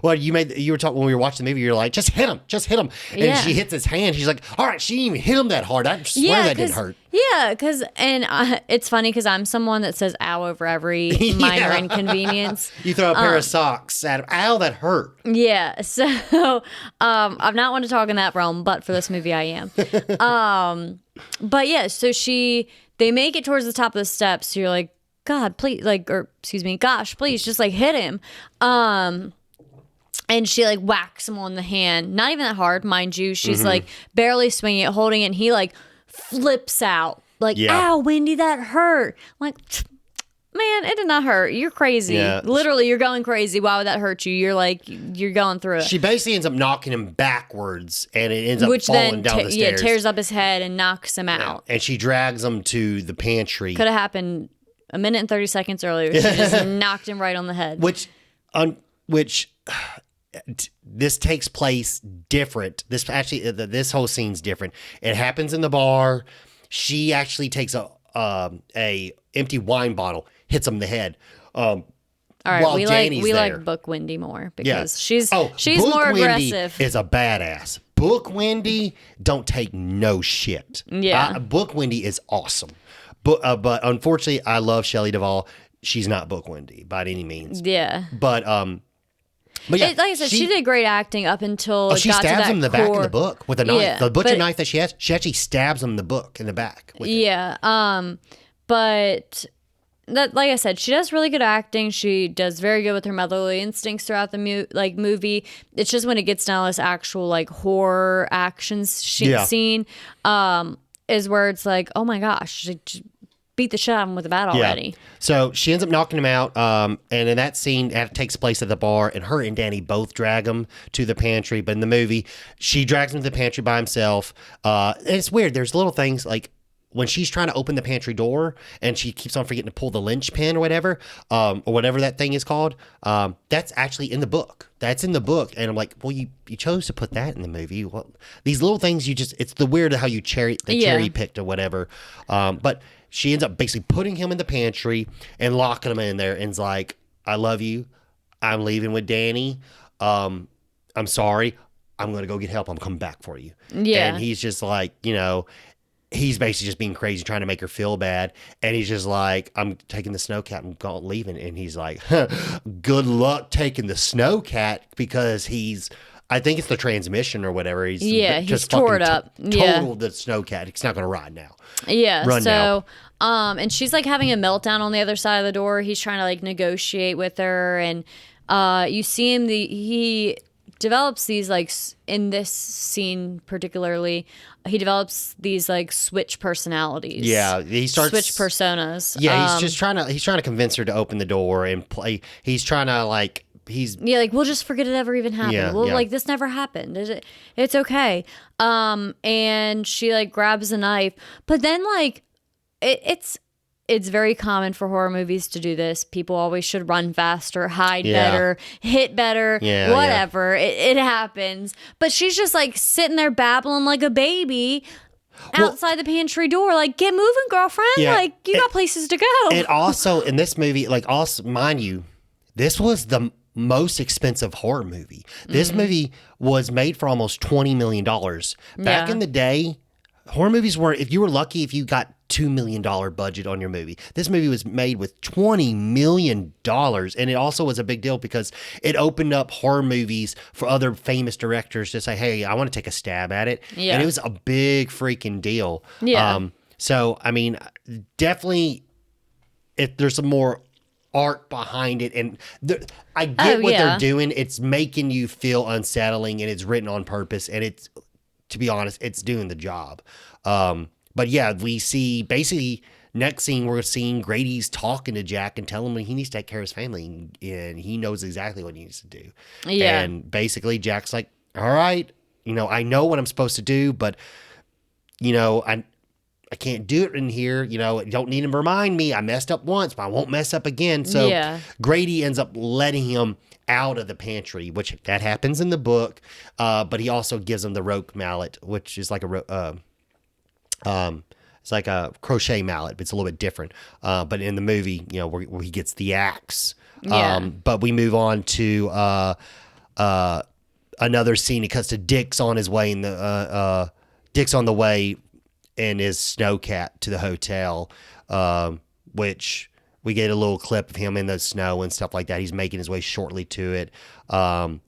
Well, you were talking when we were watching the movie. You're like, just hit him. And she hits his hand. She's like, all right, she didn't even hit him that hard. I swear that didn't hurt. Yeah, because it's funny because I'm someone that says "ow" over every minor inconvenience. You throw a pair of socks at him. Ow, that hurt. Yeah, so I'm not one to talk in that realm, but for this movie, I am. But yeah, so they make it towards the top of the steps. So you're like, God, please, gosh, please, just like hit him. And she like whacks him on the hand. Not even that hard, mind you. She's like barely swinging it, holding it. And he like flips out. Like, ow, Wendy, that hurt. I'm like, man, it did not hurt. You're crazy. Yeah. Literally, you're going crazy. Why would that hurt you? You're like, you're going through it. She basically ends up knocking him backwards and it ends up falling down the stairs. Yeah, tears up his head and knocks him out. And she drags him to the pantry. Could have happened a minute and 30 seconds earlier. She just knocked him right on the head. Which this takes place different. This whole scene's different. It happens in the bar. She actually takes a empty wine bottle, hits him in the head. All right, we like Book Wendy more because she's Book more Wendy aggressive. Is a badass. Book Wendy don't take no shit. Yeah, Book Wendy is awesome. But unfortunately, I love Shelley Duvall. She's not Book Wendy by any means. Yeah, but yeah, like I said, she did great acting up until she stabs him in the back of the book with a knife. Yeah, the butcher knife that she has, she actually stabs him in the book in the back. With it. But that, like I said, she does really good acting. She does very good with her motherly instincts throughout the movie. It's just when it gets down to this actual like horror action scene, is where it's like, oh my gosh, she beat the shit out of him with a bat already. Yeah. So she ends up knocking him out, and in that scene, that takes place at the bar, and her and Danny both drag him to the pantry. But in the movie, she drags him to the pantry by himself. And it's weird. There's little things like when she's trying to open the pantry door, and she keeps on forgetting to pull the linchpin or whatever that thing is called. That's actually in the book. That's in the book, and I'm like, well, you chose to put that in the movie. Well, these little things, it's the weird how you cherry picked or whatever. But she ends up basically putting him in the pantry and locking him in there and's like, I love you. I'm leaving with Danny. I'm sorry. I'm going to go get help. I'm coming back for you. Yeah. And he's just like, he's basically just being crazy, trying to make her feel bad. And he's just like, I'm taking the snowcat and leaving. And he's like, good luck taking the snowcat because I think it's the transmission or whatever. He's just tore it up. Totaled the snowcat. It's not going to ride now. Yeah. Run now. And she's like having a meltdown on the other side of the door. He's trying to like negotiate with her, and you see him. He develops these like in this scene particularly. He develops these like switch personalities. Yeah, he starts switch personas. Yeah, he's trying to convince her to open the door and play. He's trying to like. Like we'll just forget it ever even happened. Like this never happened. It's okay. And she like grabs a knife, but then like it's it's very common for horror movies to do this. People always should run faster, hide Yeah. better, hit better, Yeah, whatever. It happens. But she's just like sitting there babbling like a baby outside the pantry door. Like, get moving, girlfriend. Yeah. Like, you got places to go. And also in this movie, like, also mind you, this was the most expensive horror movie. This movie was made for almost $20 million. Back in the day, horror movies were, if you were lucky, if you got $2 million budget on your movie. This movie was made with $20 million. And it also was a big deal because it opened up horror movies for other famous directors to say, hey, I want to take a stab at it. Yeah. And it was a big freaking deal. Yeah. So, I mean, definitely, if there's some more art behind it, and I get what they're doing. It's making you feel unsettling, and it's written on purpose, and it's, to be honest, it's doing the job. But yeah, we see basically next scene we're seeing Grady's talking to Jack and telling him he needs to take care of his family, and he knows exactly what he needs to do. Yeah. And basically Jack's like, all right, I know what I'm supposed to do, but I can't do it in here. You don't need him to remind me. I messed up once, but I won't mess up again. So Grady ends up letting him out of the pantry, which that happens in the book. But he also gives him the roque mallet, which is like it's like a crochet mallet, but it's a little bit different. But in the movie, where he gets the axe. But we move on to another scene. It cuts to Dick's on his way in the Dick's on the way in his snowcat to the hotel, which we get a little clip of him in the snow and stuff like that. He's making his way shortly to it. And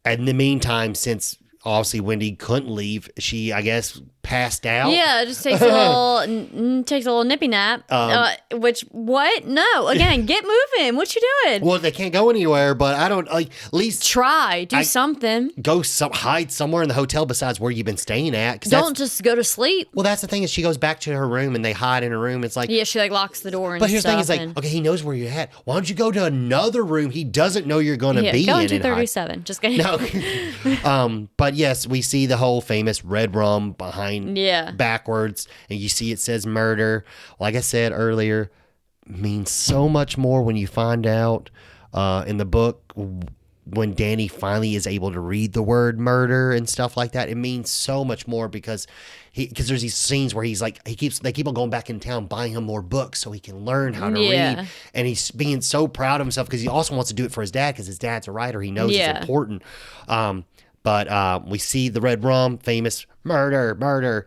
in the meantime, since obviously Wendy couldn't leave, she, I guess, passed out. Yeah, it just takes a little nippy nap. What? No. Again, get moving. What you doing? Well, they can't go anywhere, but I don't, at least try. Do something. Go hide somewhere in the hotel besides where you've been staying at. Don't just go to sleep. Well, that's the thing, is she goes back to her room and they hide in her room. It's like, yeah, she locks the door and but here's the thing, is and... okay, he knows where you're at. Why don't you go to another room he doesn't know you're going to be go in? into 37. Just kidding. No. But yes, we see the whole famous red rum behind backwards, and you see it says murder. Like I said earlier, means so much more when you find out in the book, when Danny finally is able to read the word murder and stuff like that. It means so much more because there's these scenes where they keep on going back in town buying him more books so he can learn how to read, and he's being so proud of himself because he also wants to do it for his dad because his dad's a writer. He knows it's important. But we see the red rum, famous murder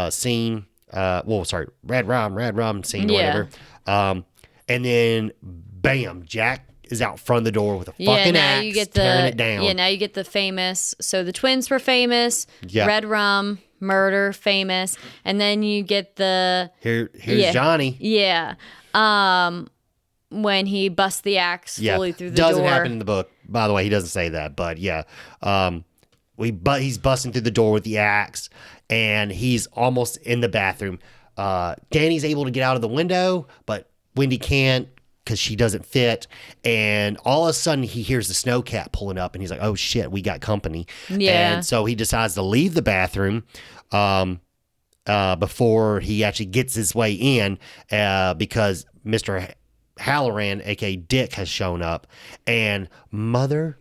scene. Red rum scene or whatever. And then, bam, Jack is out front of the door with a fucking axe, tearing it down. Yeah, now you get the famous. So the twins were famous. Yep. Red rum, murder, famous. And then you get the... Here's Johnny. Yeah. When he busts the axe fully through the door. Doesn't happen in the book. By the way, he doesn't say that, but yeah. He's busting through the door with the axe, and he's almost in the bathroom. Danny's able to get out of the window, but Wendy can't because she doesn't fit. And all of a sudden, he hears the snowcat pulling up, and he's like, oh, shit, we got company. Yeah. And so he decides to leave the bathroom before he actually gets his way in because Mr. Halloran, aka Dick, has shown up, and motherfucker.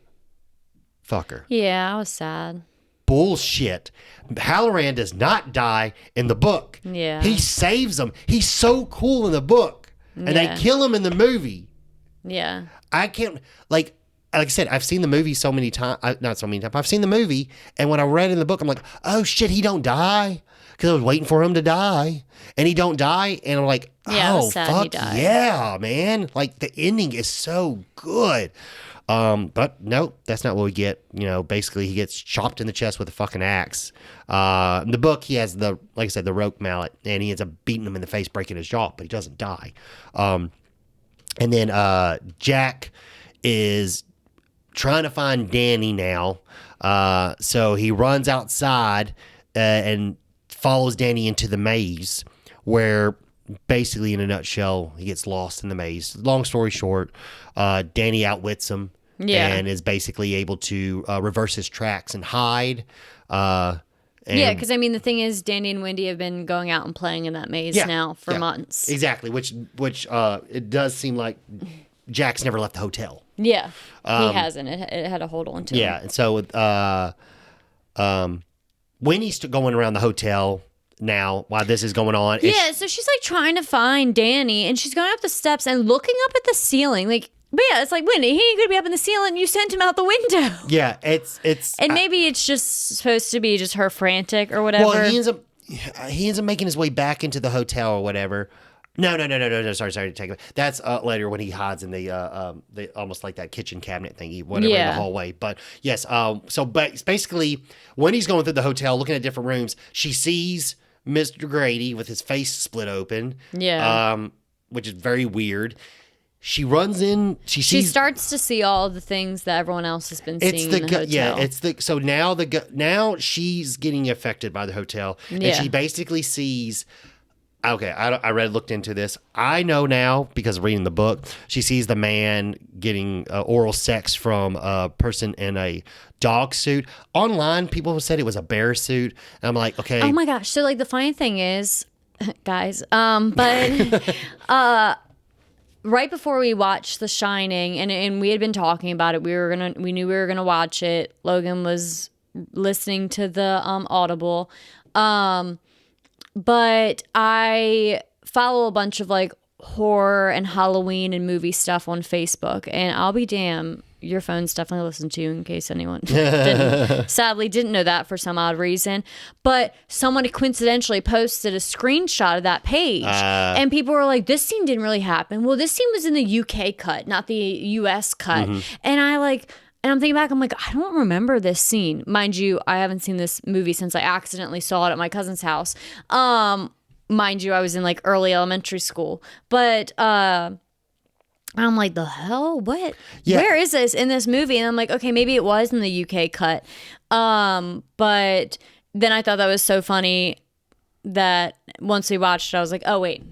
Yeah, I was sad. Bullshit. Halloran does not die in the book. Yeah. He saves him. He's so cool in the book, and they kill him in the movie. Yeah. I can't, like I said, I've seen the movie so many times. Not so many times. I've seen the movie, and when I read in the book, I'm like, oh shit, he don't die. Because I was waiting for him to die, and he don't die, and I'm like, oh, fuck yeah, man. Like, the ending is so good. But no, that's not what we get. Basically, he gets chopped in the chest with a fucking axe. In the book, he has like I said, the roque mallet, and he ends up beating him in the face, breaking his jaw, but he doesn't die. And then Jack is trying to find Danny now. So he runs outside and follows Danny into the maze, where basically, in a nutshell, he gets lost in the maze. Long story short, Danny outwits him and is basically able to reverse his tracks and hide. Yeah, because I mean, the thing is, Danny and Wendy have been going out and playing in that maze now for months. Exactly, which it does seem like Jack's never left the hotel. Yeah, he hasn't. It had a hold on to him. Yeah, and so Wendy's going around the hotel now while this is going on. Yeah, so she's like trying to find Danny, and she's going up the steps and looking up at the ceiling, like. But yeah, it's like, Wendy, he ain't gonna be up in the ceiling. You sent him out the window. Yeah, it's and maybe it's just supposed to be just her frantic or whatever. Well, he ends up making his way back into the hotel or whatever. No. Sorry to take it. That's later when he hides in the almost like that kitchen cabinet thingy, whatever in the hallway. But yes, so basically when he's going through the hotel, looking at different rooms, she sees Mr. Grady with his face split open. Yeah. Which is very weird. She runs in. She starts to see all the things that everyone else has been seeing in the hotel. Yeah, so now she's getting affected by the hotel, and she basically sees. Okay, I looked into this. I know now because of reading the book. She sees the man getting oral sex from a person in a dog suit. Online, people said it was a bear suit, and I'm like, okay. Oh my gosh! So like the funny thing is, guys, but. Right before we watched The Shining, and we had been talking about it, we knew we were gonna watch it. Logan was listening to the Audible, but I follow a bunch of like horror and Halloween and movie stuff on Facebook, and I'll be damned. Your phone's definitely listened to, in case anyone sadly didn't know that for some odd reason. But someone coincidentally posted a screenshot of that page. And people were like, this scene didn't really happen. Well, this scene was in the UK cut, not the US cut. Mm-hmm. And I'm thinking back, I'm like, I don't remember this scene. Mind you, I haven't seen this movie since I accidentally saw it at my cousin's house. Mind you, I was in like early elementary school. But I'm like, the hell? What? Yeah. Where is this in this movie? And I'm like, okay, maybe it was in the UK cut. But then I thought that was so funny that once we watched it, I was like, oh, wait.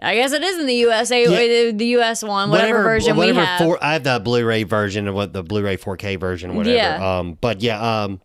I guess it is in the USA, the US one, whatever version we have. I have the Blu-ray version of the Blu-ray 4K version, whatever. Yeah. But yeah, so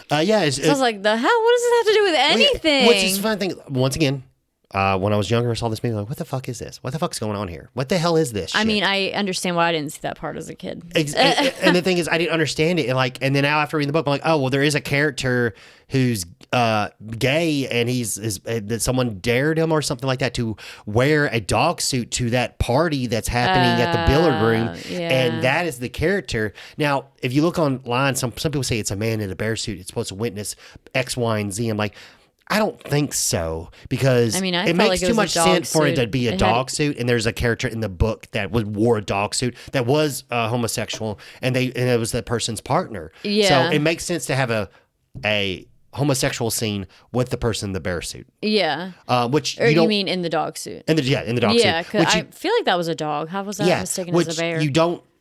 I was like, the hell? What does this have to do with anything? Which is a fun thing. Once again, when I was younger, I saw this movie, like, what the fuck is this? What the fuck's going on here? What the hell is this shit? I mean, I understand why I didn't see that part as a kid. And the thing is, I didn't understand it. And then now after reading the book, I'm like, oh, well, there is a character who's gay, and that someone dared him or something like that to wear a dog suit to that party that's happening at the billiard room. Yeah. And that is the character. Now, if you look online, some people say it's a man in a bear suit. It's supposed to witness X, Y, and Z. I'm like, I don't think so, because it makes too much sense for it to be a dog suit, and there's a character in the book that wore a dog suit that was homosexual, and it was that person's partner. Yeah. So it makes sense to have a homosexual scene with the person in the bear suit. Yeah. You mean in the dog suit? In the dog suit. Yeah, because I feel like that was a dog. How was that mistaken as a bear?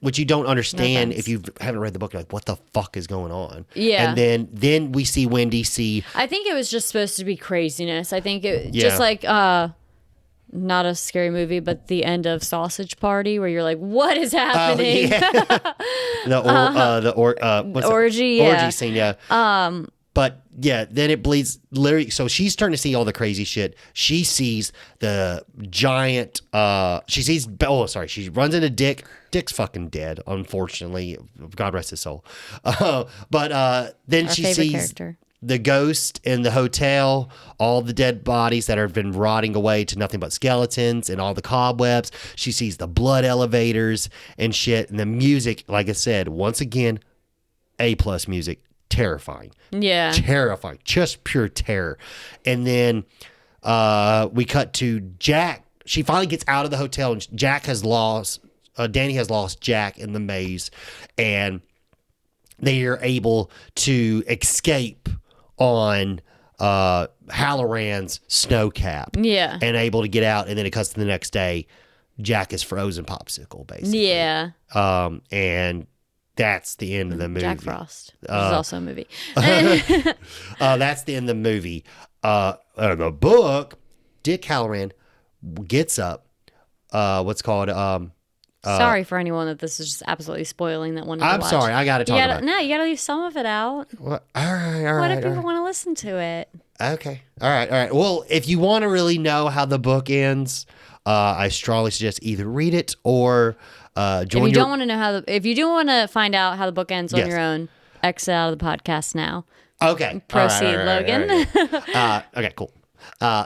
Which you don't understand if you haven't read the book. You're like, what the fuck is going on? Yeah. And then we see Wendy see. I think it was just supposed to be craziness. I think it just like not a scary movie, but the end of Sausage Party, where you're like, what is happening? The orgy, orgy scene, yeah. But yeah, then it bleeds literally. So she's starting to see all the crazy shit. She sees the giant. She runs into Dick. Dick's fucking dead, unfortunately. God rest his soul. But then she sees character. The ghost in the hotel, all the dead bodies that have been rotting away to nothing but skeletons, and all the cobwebs. She sees the blood elevators and shit, and the music. Like I said, once again, A+ music. Terrifying. Yeah. Terrifying. Just pure terror. And then we cut to Jack. She finally gets out of the hotel, and Danny has lost Jack in the maze, and they are able to escape on Halloran's snow cap. Yeah. And able to get out, and then it cuts to the next day. Jack is frozen popsicle, basically. Yeah. And that's the end of the movie. Jack Frost, which is also a movie. That's the end of the movie. The book, Dick Halloran gets up. Sorry for anyone that this is just absolutely spoiling that wanted to I'm watch. sorry, I got to talk about it. No, you got to leave some of it out. What? All right. What if people want to listen to it? Okay. All right. Well, if you want to really know how the book ends, I strongly suggest either read it or join. If you don't want to know if you do want to find out how the book ends on your own, exit out of the podcast now. Okay. Proceed, Logan. Okay, cool.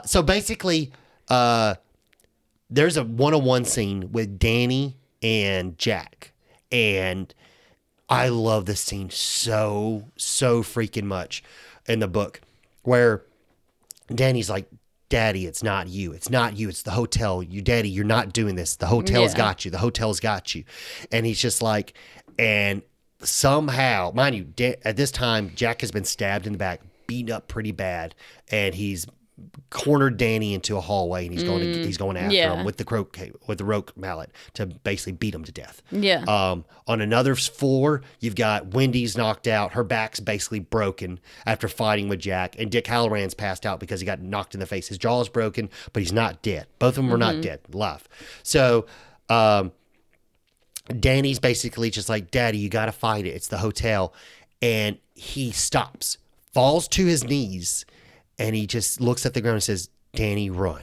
So basically, there's a one-on-one scene with Danny and Jack, and I love this scene so freaking much in the book, where Danny's like, Daddy, it's not you. It's not you. It's the hotel. Daddy, you're not doing this. The hotel's got you. The hotel's got you. And he's just like, and somehow, mind you, at this time, Jack has been stabbed in the back, beaten up pretty bad, and he's cornered Danny into a hallway, and he's going after him with the rope mallet to basically beat him to death. Yeah. On another floor, you've got Wendy's knocked out. Her back's basically broken after fighting with Jack, and Dick Halloran's passed out because he got knocked in the face. His jaw's broken, but he's not dead. Both of them are not dead, alive. So, Danny's basically just like, Daddy, you got to fight it. It's the hotel. And he stops, falls to his knees, and he just looks at the ground and says, Danny, run.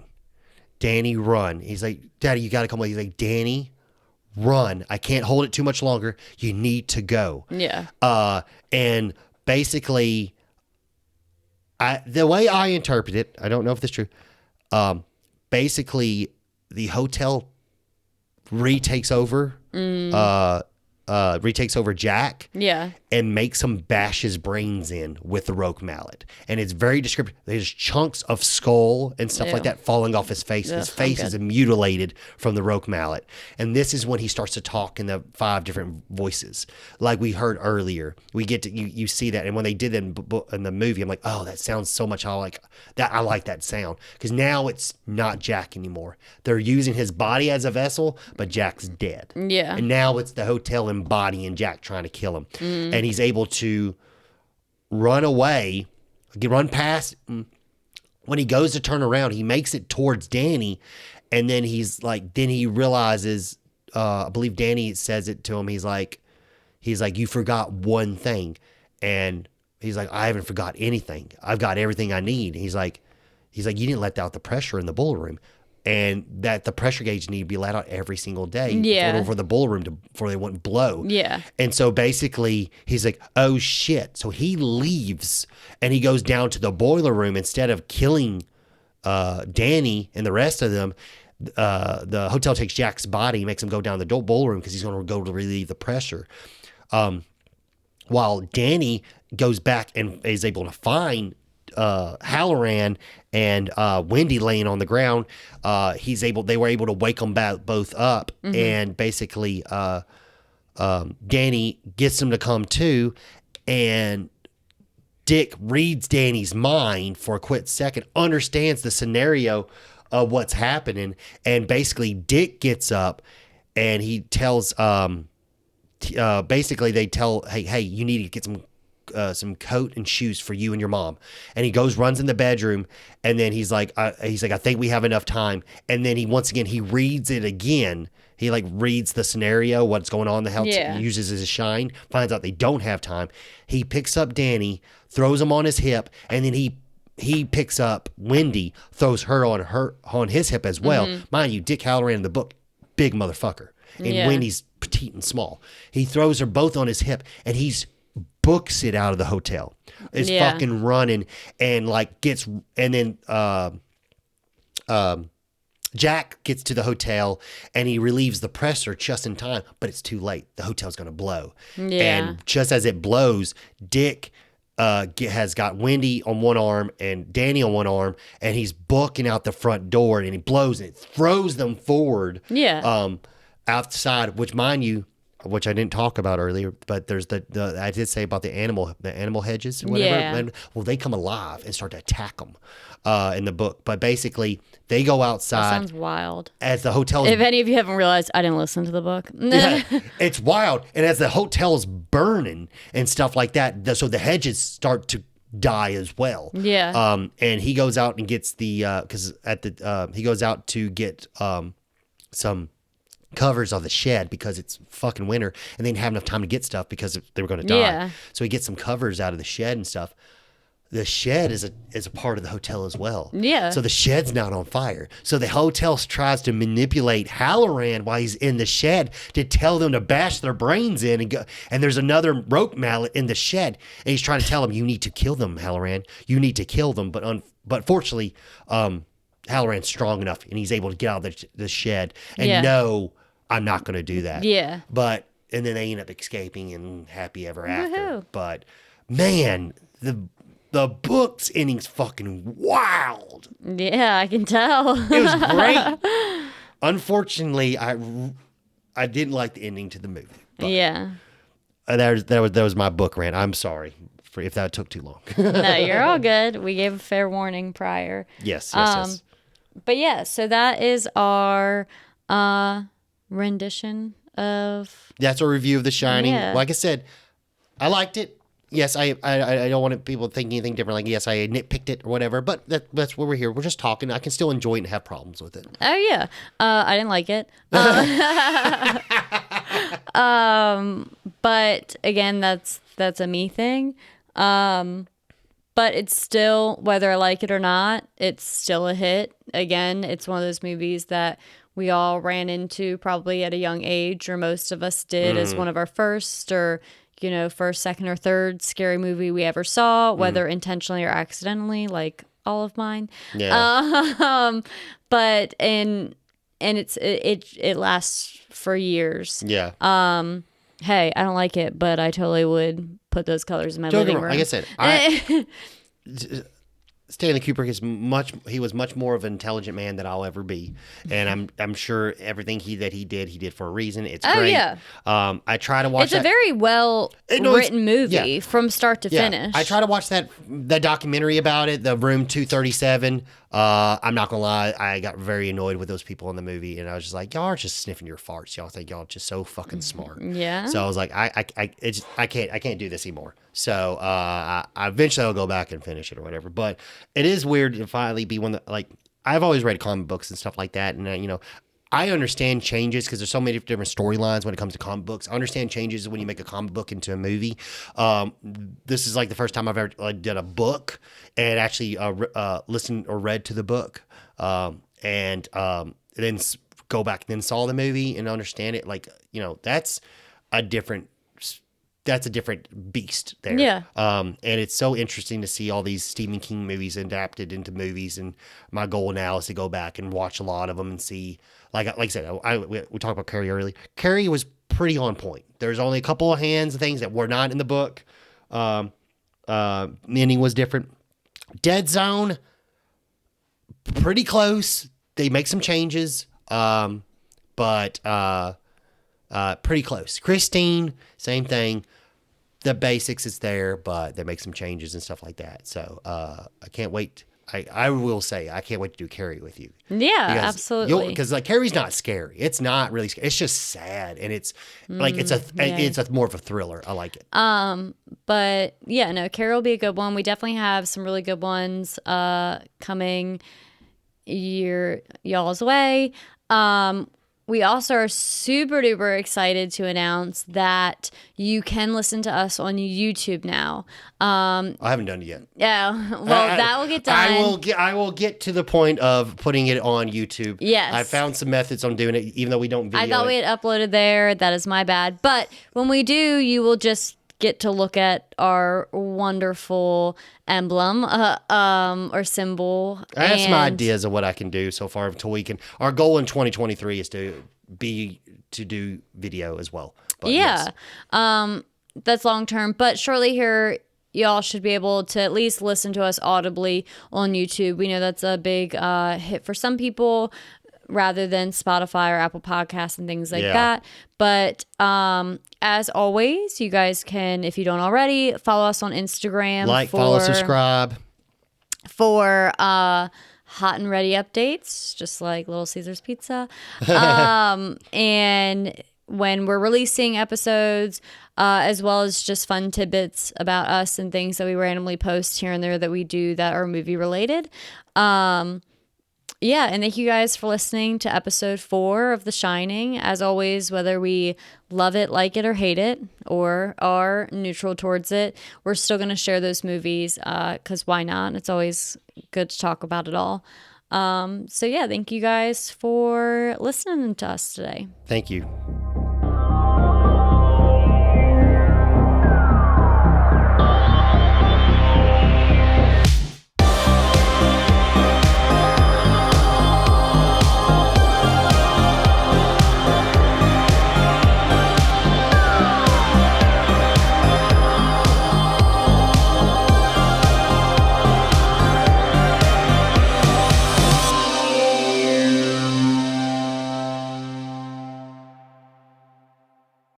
Danny, run. He's like, Daddy, you got to come away. He's like, Danny, run. I can't hold it too much longer. You need to go. Yeah. And basically, the way I interpret it, I don't know if this is true. Basically, the hotel retakes over Jack, and makes him bash his brains in with the rope mallet. And it's very descriptive. There's chunks of skull and stuff like that falling off his face. His face is mutilated from the rope mallet. And this is when he starts to talk in the 5 different voices, like we heard earlier. We get to you see that, and when they did that in the movie, I'm like, oh, that sounds so much how like that. I like that sound because now it's not Jack anymore. They're using his body as a vessel, but Jack's dead. Yeah, and now it's the hotel embodying Jack trying to kill him. And he's able to run away, run past. When he goes to turn around, he makes it towards Danny, and then then he realizes, I believe Danny says it to him. He's like, you forgot one thing. And he's like, I haven't forgot anything. I've got everything I need. He's like, you didn't let out the pressure in the boiler room. And that the pressure gauge need to be let out every single day for the boiler room before they wouldn't blow. Yeah. And so basically he's like, oh shit. So he leaves and he goes down to the boiler room instead of killing Danny and the rest of them. The hotel takes Jack's body, makes him go down the boiler room because he's going to go to relieve the pressure. While Danny goes back and is able to find Halloran and Wendy laying on the ground. They were able to wake them both up, and basically Danny gets them to come to, and Dick reads Danny's mind for a quick second, understands the scenario of what's happening, and basically Dick gets up and he tells basically they tell, hey, you need to get some coat and shoes for you and your mom. And he runs in the bedroom, and then he's like, I think we have enough time. And then he reads it again. He reads the scenario, what's going on in the house, uses his shine, finds out they don't have time. He picks up Danny, throws him on his hip, and then he picks up Wendy, throws her on his hip as well. Mind you, Dick Halloran in the book, big motherfucker. And Wendy's petite and small. He throws her both on his hip, and he's books it out of the hotel. Is fucking running and then Jack gets to the hotel and he relieves the pressure just in time, but it's too late. The hotel's going to blow. And just as it blows, Dick has got Wendy on one arm and Danny on one arm, and he's booking out the front door, and he blows and it throws them forward outside, which mind you, which I didn't talk about earlier, but there's I did say about the animal hedges or whatever. Yeah. Well, they come alive and start to attack them in the book. But basically, they go outside. That sounds wild. As the hotel, if any of you haven't realized, I didn't listen to the book. It's wild. And as the hotel's burning and stuff like that, so the hedges start to die as well. Yeah. And he goes out and gets he goes out to get some covers of the shed because it's fucking winter, and they didn't have enough time to get stuff because they were going to die. Yeah. So he gets some covers out of the shed and stuff. The shed is a part of the hotel as well. Yeah. So the shed's not on fire. So the hotel tries to manipulate Halloran while he's in the shed to tell them to bash their brains in and go. And there's another rope mallet in the shed, and he's trying to tell them, "You need to kill them, Halloran. You need to kill them." But fortunately, Halloran's strong enough, and he's able to get out of the shed and no, I'm not going to do that. Yeah. And then they end up escaping and happy ever after. Woohoo. But man, the book's ending's fucking wild. Yeah, I can tell. It was great. Unfortunately, I didn't like the ending to the movie. Yeah. That was my book rant. I'm sorry if that took too long. No, you're all good. We gave a fair warning prior. Yes. But yeah, so that is our rendition of... That's a review of The Shining. Yeah. Like I said, I liked it. Yes, I don't want people to think anything different. Like, yes, I nitpicked it or whatever, but that's where we're here. We're just talking. I can still enjoy it and have problems with it. Oh, yeah. I didn't like it. But again, that's a me thing. But it's still, whether I like it or not, it's still a hit. Again, it's one of those movies that we all ran into probably at a young age, or most of us did as one of our first, or first, second, or third scary movie we ever saw, whether intentionally or accidentally, like all of mine. Yeah. But it lasts for years. Yeah. Hey, I don't like it, but I totally would put those colors in my living room. Like I said, Stanley Kubrick was much more of an intelligent man than I'll ever be, and I'm sure everything he did for a reason. It's great. Yeah. I try to watch. It's a very well written movie from start to finish. I try to watch that documentary about it, the Room 237. I'm not gonna lie, I got very annoyed with those people in the movie, and I was just like, y'all are just sniffing your farts. Y'all think y'all just so fucking smart. Yeah. So I was like, I can't do this anymore. So I eventually I'll go back and finish it or whatever. But it is weird to finally be one that, like, I've always read comic books and stuff like that, and I understand changes because there's so many different storylines when it comes to comic books. I understand changes when you make a comic book into a movie. This is like the first time I've ever done a book and actually listened or read to the book, and then go back and then saw the movie and understand it. Like, that's a different beast there. Yeah. And it's so interesting to see all these Stephen King movies adapted into movies. And my goal now is to go back and watch a lot of them and see, like I said, we talked about Carrie earlier. Carrie was pretty on point. There's only a couple of hands and things that were not in the book. The ending was different. Dead Zone, pretty close. They make some changes, but pretty close. Christine, same thing. The basics is there, but they make some changes and stuff like that. So I can't wait. I will say I can't wait to do Carrie with you. Yeah, absolutely. Because like Carrie's not scary. It's not really scary. It's just sad, and it's like it's a more of a thriller. I like it. But yeah, no, Carrie will be a good one. We definitely have some really good ones coming y'all's way. We also are super duper excited to announce that you can listen to us on YouTube now. I haven't done it yet. Yeah, well, that will get done. I will get to the point of putting it on YouTube. Yes. I found some methods on doing it, even though we don't video I thought we had uploaded there. That is my bad. But when we do, you will just get to look at our wonderful emblem or symbol. I have some ideas of what I can do so far until we can. Our goal in 2023 is to do video as well. But yeah, yes. That's long term. But shortly here, y'all should be able to at least listen to us audibly on YouTube. We know that's a big hit for some people, rather than Spotify or Apple Podcasts and things like that. But as always, you guys can, if you don't already, follow us on Instagram. Follow, subscribe. For hot and ready updates, just like Little Caesars Pizza. And when we're releasing episodes, as well as just fun tidbits about us and things that we randomly post here and there that we do that are movie related. Yeah, and thank you guys for listening to episode 4 of The Shining. As always, whether we love it, like it, or hate it, or are neutral towards it, we're still going to share those movies because why not? It's always good to talk about it all. So, yeah, thank you guys for listening to us today. Thank you.